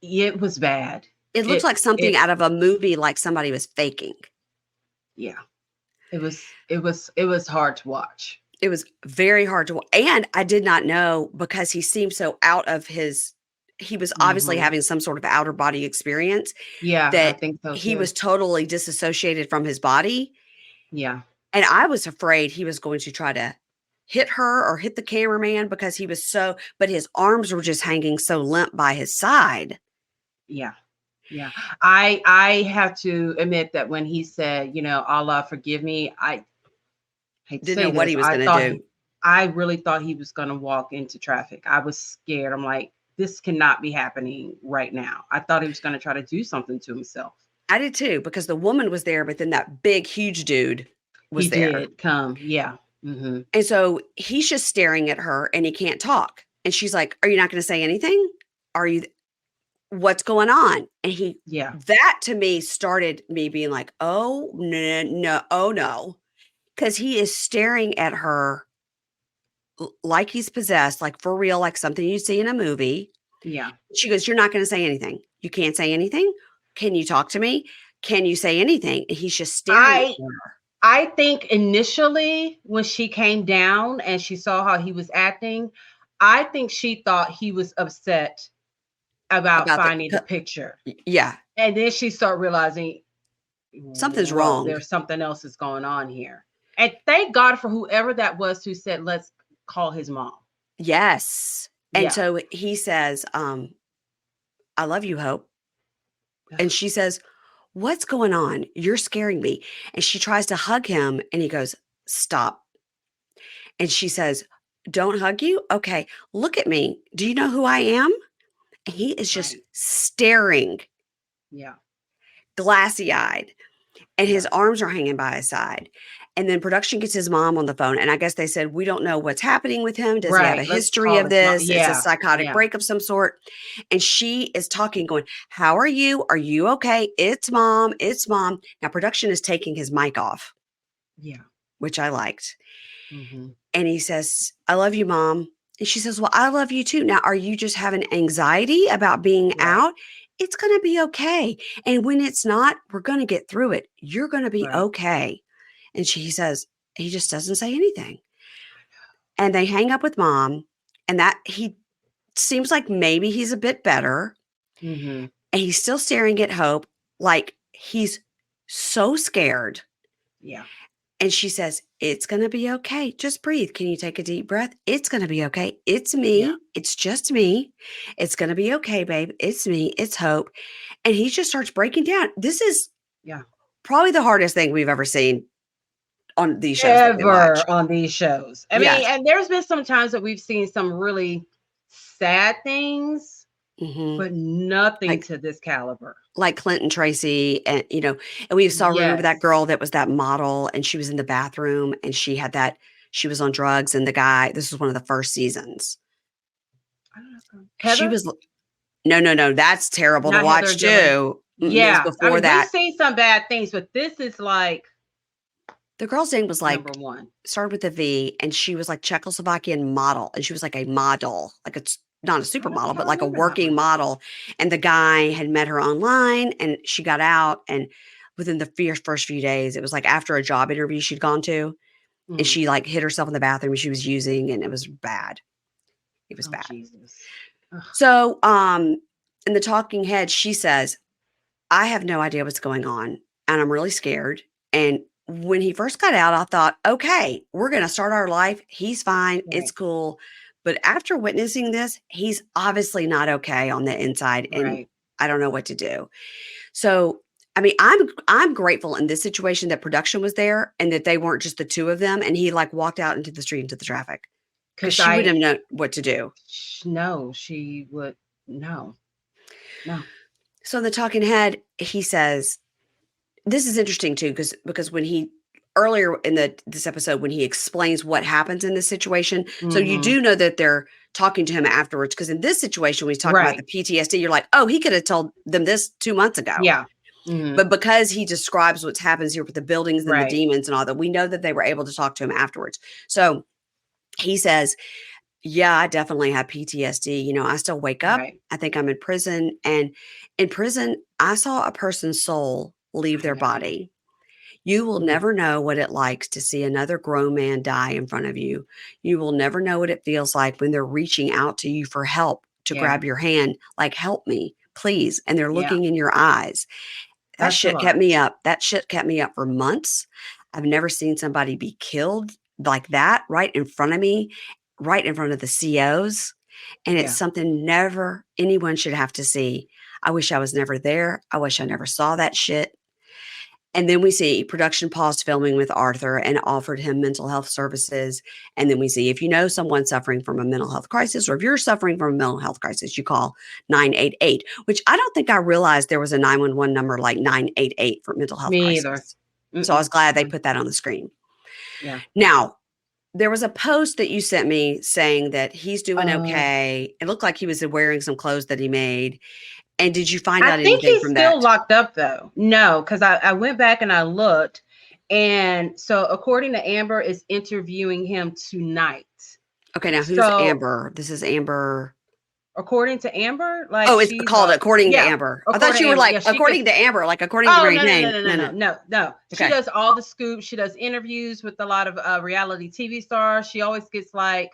it was bad. It looked It like something it out of a movie, like somebody was faking. yeah. It was hard to watch. It was very hard to, and I did not know because he seemed so out of his, he was obviously Mhm. having some sort of outer body experience Yeah, I that think so he too. was totally disassociated from his body. Yeah. And I was afraid he was going to try to hit her or hit the cameraman because he was but his arms were just hanging so limp by his side. Yeah. Yeah. I have to admit that when he said, Allah forgive me, I hate to Didn't know say what this, he was I going to thought do. I really thought he was going to walk into traffic. I was scared. I'm like, this cannot be happening right now. I thought he was going to try to do something to himself. I did too, because the woman was there, but then that big, huge dude He was there. did come. Yeah. Mm-hmm. And so he's just staring at her and he can't talk. And she's like, "Are you not going to say anything? Are you, what's going on?" And Yeah. that to me started me being like, "Oh, no, no, oh no." Because he is staring at her like he's possessed, like for real, like something you see in a movie. Yeah. She goes, "You're not going to say anything. You can't say anything. Can you talk to me? Can you say anything?" And he's just staring I at her I think initially when she came down and she saw how he was acting, I think she thought he was upset about about finding the picture. yeah, And then she started realizing, something's whoa, wrong. there's something else is going on here. And thank God for whoever that was who said, let's call his mom. Yes. And Yeah. so he says, "I love you, Hope." And she says, "What's going on? You're scaring me." And she tries to hug him and he goes, "Stop." And she says, "Don't hug you? Okay, look at me. Do you know who I am?" And he is just Right. staring, Yeah. glassy eyed, and his Yeah. arms are hanging by his side. And then production gets his mom on the phone. And I guess they said, "We don't know what's happening with him. Does he have a Right. Let's history call of his mom. this? It's a Yeah. psychotic Yeah. break of some sort." And she is talking, going, "How are you? Are you okay? It's mom. It's mom." Now, production is taking his mic off, Yeah. which I liked. Mm-hmm. And he says, "I love you, mom." And she says, "Well, I love you too. Now, are you just having anxiety about being Right. out? It's going to be okay. And when it's not, we're going to get through it. You're going to be Right. okay." And she says, he just doesn't say anything. And they hang up with mom. And that he seems like maybe he's a bit better. Mm-hmm. And he's still staring at Hope like he's so scared. Yeah. And she says, "It's going to be okay. Just breathe. Can you take a deep breath? It's going to be okay. It's Yeah. me. It's just me. It's going to be okay, babe. It's me. It's Hope." And he just starts breaking down. This is Yeah. probably the hardest thing we've ever seen on these shows that we watch. Ever on these shows. I mean, Yes. and there's been some times that we've seen some really sad things, Hmm. but nothing Like, to this caliber. like Clinton Tracy. And, and we saw, remember that Yes. girl that was that model and she was in the bathroom and she was on drugs and the guy, this was one of the first seasons. I don't know. She Heather? was, no, no, no, that's terrible to Not Heather watch Dillon. too. It was Yeah. I before mean, we've that. seen some bad things, but this is like The girl's name was number like, one. started with a V, and she was like Czechoslovakian model. And she was like a model, like it's not a I don't supermodel, think I but like a remember that working one. model. And the guy had met her online and she got out. And within the first few days, it was like after a job interview she'd gone to, and Mm. she like hit herself in the bathroom she was using, and it was bad. It was Oh, bad. Jesus. Ugh. So, in the talking head, she says, "I have no idea what's going on, and I'm really scared." And when he first got out, I thought, "Okay, we're going to start our life. He's fine. It's Right. cool." But after witnessing this, he's obviously not okay on the inside, and Right. I don't know what to do. So, I mean, I'm grateful in this situation that production was there and that they weren't just the two of them. And he like walked out into the street into the traffic because Because she wouldn't have known what to do. no, she would, no, no. So in the talking head, he says, this is interesting too, because when he earlier in this episode, when he explains what happens in this situation, so you Mm-hmm. do know that they're talking to him afterwards. Because in this situation, when he's talking about Right. the PTSD, you're like, "Oh, he could have told them this 2 months ago." Yeah. Mm-hmm. But because he describes what happens here with the buildings and the Right. demons and all that, we know that they were able to talk to him afterwards. So he says, "Yeah, I definitely have PTSD. I still wake up. Right. I think I'm in prison. And in prison, I saw a person's soul leave I their know. body. You will Mm. never know what it likes to see another grown man die in front of you. You will never know what it feels like when they're reaching out to you for help, to Yeah. grab your hand, like, 'Help me, please.' And they're Yeah. looking in your eyes." That That's a shit lot. kept me up. That shit kept me up for months. I've never seen somebody be killed like that right in front of me, right in front of the COs. And it's Yeah. something never anyone should have to see. I wish I was never there. I wish I never saw that shit. And then we see production paused filming with Arthur and offered him mental health services. And then we see if you know someone suffering from a mental health crisis, or if you're suffering from a mental health crisis, you call 988, which I don't think I realized there was a 911 number like 988 for mental health Me either. crisis. So I was glad they put that on the screen. Yeah. Now, there was a post that you sent me saying that he's doing okay. It looked like he was wearing some clothes that he made. And did you find out I think anything he's from still that? locked up though. No, because I went back and I looked. And so according to Amber, is interviewing him tonight. Okay, now who's So Amber? This is Amber. according to Amber, like Oh, it's she's called according to yeah, Amber. I according thought to you were Amber. like Yeah, she according gets, to Amber, like according to oh Mary no, no, Jane. no, no, no, no, no, no. She Okay. does all the scoops. She does interviews with a lot of reality TV stars. She always gets like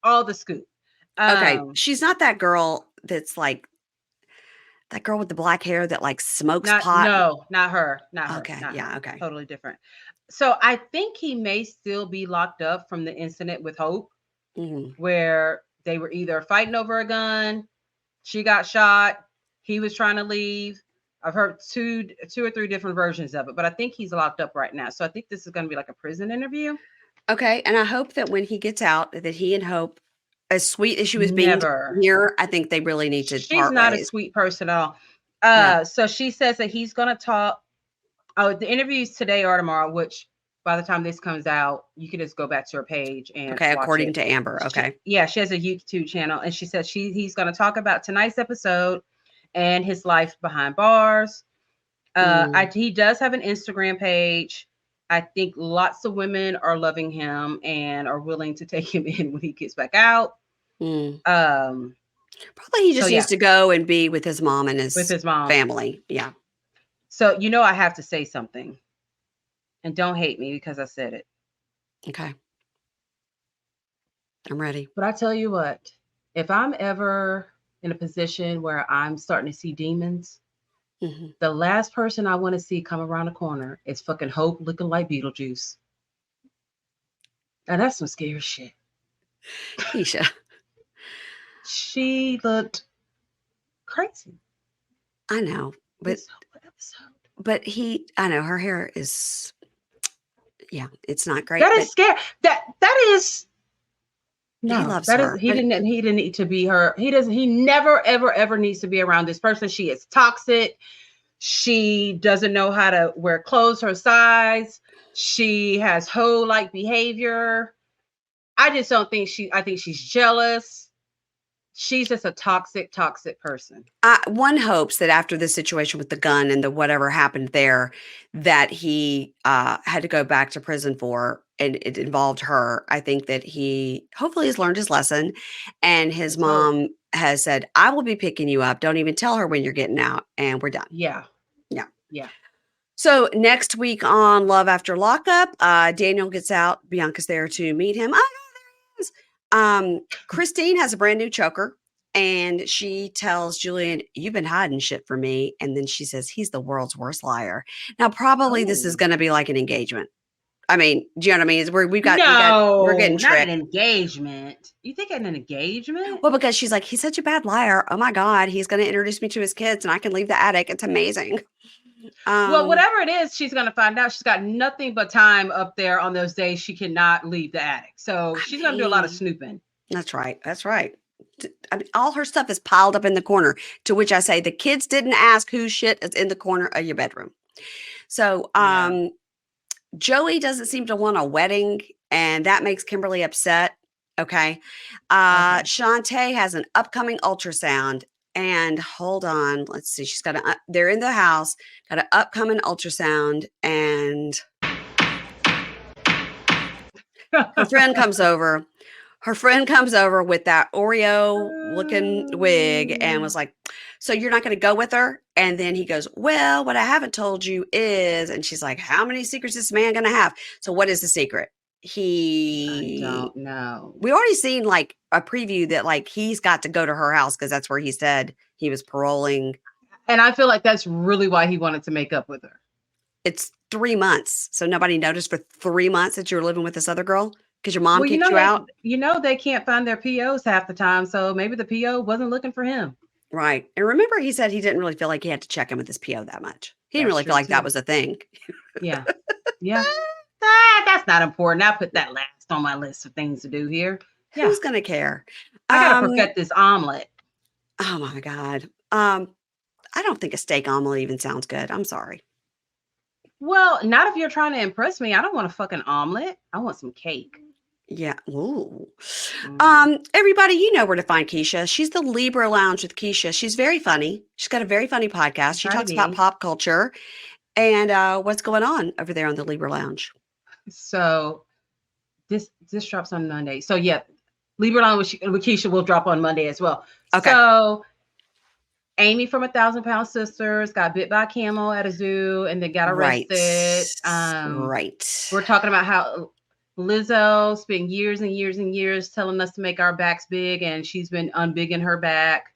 all the scoop. Okay. She's not that girl that's like that girl with the black hair that like smokes Not pot. no, not her. Not her. Okay. Not Yeah. her. Okay. Totally different. So I think he may still be locked up from the incident with Hope, where they were either fighting over a gun, she got shot, he was trying to leave. I've heard two or three different versions of it, but I think he's locked up right now. So I think this is going to be like a prison interview. Okay. And I hope that when he gets out, that he and Hope, as sweet as she was being Never. here, I think they really need to She's part not a ways. sweet person at all. Yeah. So she says that he's going to talk. Oh, the interviews today or tomorrow, which by the time this comes out, you can just go back to her page and Okay. watch According it. to Amber. Okay. She has a YouTube channel, and she said he's going to talk about tonight's episode and his life behind bars. He does have an Instagram page. I think lots of women are loving him and are willing to take him in when he gets back out. Probably he just needs to go and be with his mom and his mom. family. Yeah. So, I have to say something, and don't hate me because I said it. Okay. I'm ready. But I tell you what, if I'm ever in a position where I'm starting to see demons, the last person I want to see come around the corner is fucking Hope looking like Beetlejuice. And that's some scary shit. Keisha. She looked crazy. I know, but I know her hair is, yeah, it's not great. That is scary. That is. No, he loves her. He didn't need to be her. He never, ever needs to be around this person. She is toxic. She doesn't know how to wear clothes her size. She has hoe-like behavior. I just don't think I think she's jealous. She's just a toxic person. One hopes that after this situation with the gun and the whatever happened there, that he had to go back to prison for, and it involved her. I think that he hopefully has learned his lesson, and his mom has said, I will be picking you up. Don't even tell her when you're getting out, and we're done. Yeah. So next week on Love After Lockup, Daniel gets out. Bianca's there to meet him. Oh, there he is. Christine has a brand new choker, and she tells Julian, you've been hiding shit from me. And then she says, he's the world's worst liar. Now, probably this is going to be like an engagement. I mean, do you know what I mean? We're getting tricked. Not an engagement. You think an engagement? Well, because she's like, he's such a bad liar. Oh my God, he's going to introduce me to his kids and I can leave the attic. It's amazing. Well, whatever it is, she's going to find out. She's got nothing but time up there on those days she cannot leave the attic. So she's going to do a lot of snooping. That's right. I mean, all her stuff is piled up in the corner, to which I say the kids didn't ask whose shit is in the corner of your bedroom. So Joey doesn't seem to want a wedding, and that makes Kimberly upset. Okay. Shantae has an upcoming ultrasound. And hold on, let's see. She's got they're in the house, got an upcoming ultrasound, and her friend comes over. Her friend comes over with that Oreo looking wig and was like, so you're not going to go with her? And then he goes, well, what I haven't told you is, and she's like, how many secrets is this man going to have? So what is the secret? I don't know. We already seen like a preview that like he's got to go to her house because that's where he said he was paroling. And I feel like that's really why he wanted to make up with her. It's 3 months. So nobody noticed for 3 months that you were living with this other girl because your mom kicked you out. They can't find their POs half the time. So maybe the PO wasn't looking for him. Right. And remember, he said he didn't really feel like he had to check in with his PO that much. He didn't That's really feel true like that too. was a thing. Yeah. Yeah. That's not important. I'll put that last on my list of things to do here. Yeah. Who's gonna care? I gotta Um, perfect this omelet. oh my God. I don't think a steak omelet even sounds good. I'm sorry. Well, not if you're trying to impress me. I don't want a fucking omelet. I want some cake. Yeah. Ooh. Hmm. Everybody, you know where to find Keisha. She's the Libra Lounge with Keisha. She's very funny. She's got a very funny I podcast. She try to talks about be. pop culture and what's going on over there on the Libra Lounge. So this drops on Monday. So yeah, Libra Lounge with Keisha will drop on Monday as well. Okay. So Amy from 1,000 Pound Sisters got bit by a camel at a zoo and then got Right. arrested. Right. We're talking about how Lizzo spent years and years and years telling us to make our backs big, and she's been unbigging her back.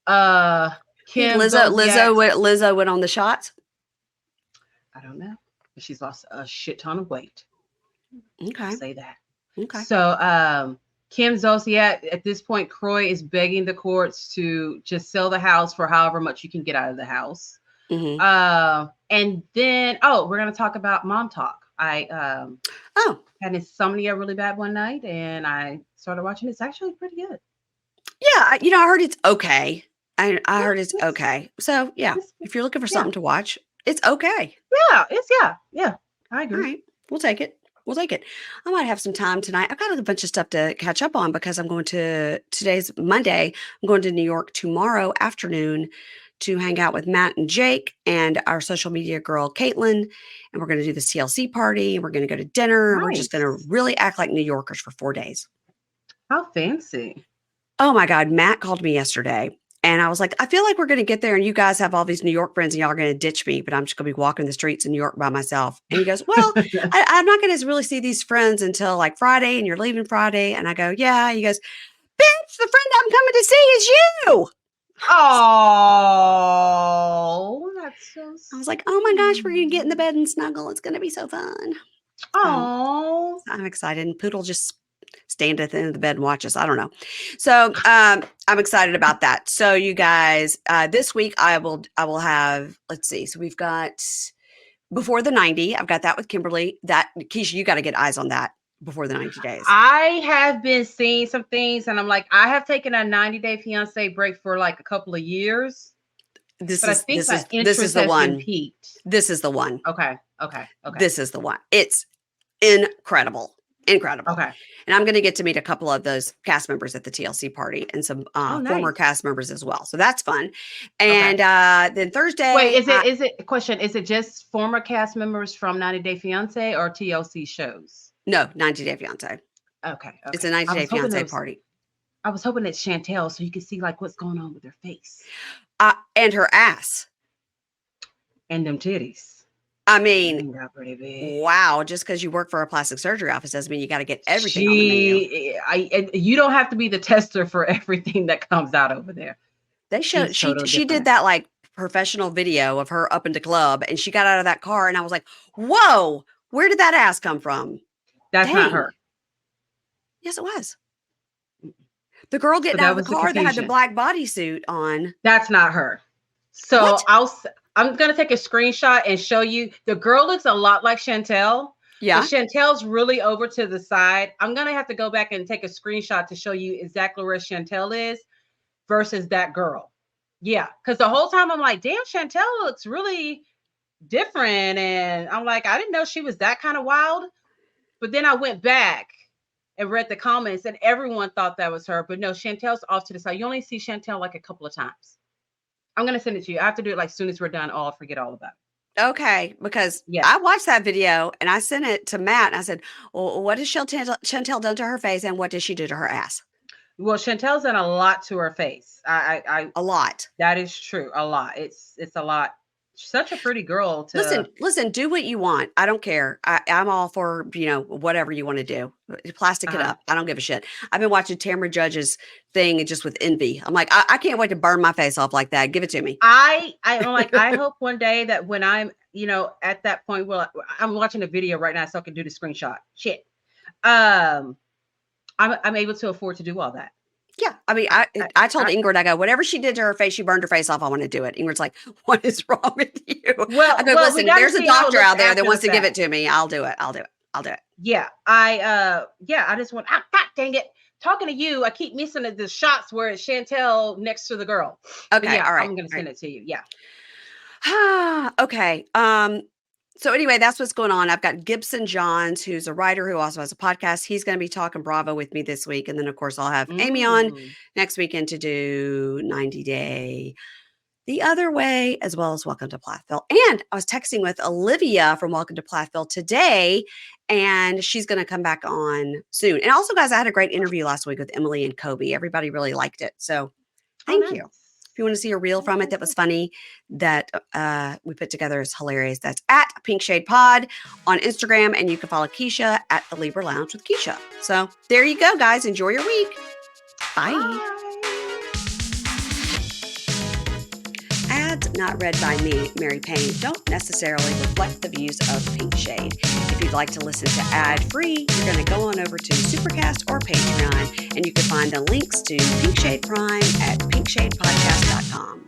Think Kim Lizzo Zolciak, went on the shots. I don't know, but she's lost a shit ton of weight. I'll Okay. say that. Okay. So Kim Zolciak, at this point, Croy is begging the courts to just sell the house for however much you can get out of the house. Mm-hmm. And then, we're gonna talk about mom talk. I Oh, had insomnia really bad one night, and I started watching. It's actually pretty good. yeah. I heard it's okay. I Yeah, heard it's okay. So yeah, it's if you're looking for yeah, something to watch, it's okay. yeah. I All agree. right, we'll take it. We'll take it. I might have some time tonight. I've got a bunch of stuff to catch up on because today's Monday. I'm going to New York tomorrow afternoon to hang out with Matt and Jake and our social media girl, Caitlin. And we're going to do this TLC party and we're going to go to dinner and we're just going to Nice. really act like New Yorkers for 4 days. How fancy. Oh my God. Matt called me yesterday and I was like, I feel like we're going to get there and you guys have all these New York friends and y'all are going to ditch me, but I'm just going to be walking the streets in New York by myself. And he goes, well, I'm not going to really see these friends until like Friday and you're leaving Friday. And I go, yeah. He goes, bitch, the friend I'm coming to see is you. Oh, that's so I was like, oh my gosh, we're going to get in the sweet. bed and snuggle. It's going to be so fun. Um, Oh, I'm excited. And Poodle just stand at the end of the bed and watch us. I don't know. So I'm excited about that. So you guys, this week I will have, let's see. So we've got before the 90. I've got that with Kimberly. That Keisha, you got to get eyes on that before the 90 days. I have been seeing some things, and I'm like, I have taken a 90-day fiance break for like a couple of years, This but I is think this my is this is interest the has been one. piqued. This is the one. Okay, okay, okay, This is the one. It's incredible. Incredible. okay. And I'm going to get to meet a couple of those cast members at the TLC party and some Oh, former nice. cast members as well. So that's fun. Okay. And then Wait, Thursday, is it question? Is it just former cast members from 90 Day Fiance or TLC shows? no, 90 Day Fiance. Okay, It's okay. a 90 Day Fiance party. I was hoping it's Chantel so you could see like what's going on with her face And her ass. and them titties. I mean, They got pretty big. wow. Just because you work for a plastic surgery office doesn't mean you got to get everything on the menu. You don't have to be the tester for everything that comes out over there. They showed She's totally she did different. that like professional video of her up into club and she got out of that car and I was like, whoa, where did that ass come from? That's not Dang. her. Yes, it was. The girl So getting out that of the was the car that had the confusion. black bodysuit on. That's not her. So What? I'm gonna take a screenshot and show you. The girl looks a lot like Chantel, but Yeah. Chantel's really over to the side. I'm gonna have to go back and take a screenshot to show you exactly where Chantel is versus that girl. Yeah, because the whole time I'm like, damn, Chantel looks really different. And I'm like, I didn't know she was that kind of wild. But then I went back and read the comments, and everyone thought that was her. But no, Chantel's off to the side. You only see Chantel like a couple of times. I'm gonna send it to you. I have to do it like as soon as we're done. I'll forget all about it. Okay, because Yeah. I watched that video and I sent it to Matt and I said, well, what has Chantel done to her face and what did she do to her ass? Well, Chantel's done a lot to her face. A lot. That is true. A lot. It's a lot. She's such a pretty girl to Listen, do what you want. I don't care. I'm all for, whatever you want to do. Plastic it up. I don't give a shit. I've been watching Tamara Judge's thing and just with envy. I'm like, I can't wait to burn my face off like that. Give it to me. I'm like, I hope one day that when I'm, at that point, well, I'm watching a video right now so I can do the screenshot. Shit. I'm able to afford to do all that. Yeah. I mean, I told Ingrid, I go, whatever she did to her face, she burned her face off. I want to do it. Ingrid's like, what is wrong with you? I go, We listen, got to there's a see how it doctor looks out there that after wants the to give it fact. to me. I'll do it. I'll do it. I'll do it. Yeah, I just want. God dang it! Talking to you, I keep missing the shots where it's Chantel next to the girl. But Okay. yeah, All right. I'm gonna All send it to you. Yeah. right. Okay. So anyway, that's what's going on. I've got Gibson Johns, who's a writer who also has a podcast. He's going to be talking Bravo with me this week. And then, of course, I'll have Amy on Mm. next weekend to do 90 Day the Other Way, as well as Welcome to Plathville. And I was texting with Olivia from Welcome to Plathville today, and she's going to come back on soon. And also, guys, I had a great interview last week with Emily and Kobe. Everybody really liked it. So thank you. Nice. If you want to see a reel from it that was funny, that we put together is hilarious. That's at Pink Shade Pod on Instagram, and you can follow Keisha at the Libra Lounge with Keisha. So there you go, guys. Enjoy your week. Bye. Ads not read by me, Mary Payne, don't necessarily reflect the views of Pink Shade. If you'd like to listen to ad-free, you're going to go on over to Supercast or Patreon, and you can find the links to Pink Shade Prime at pinkshadepodcast.com.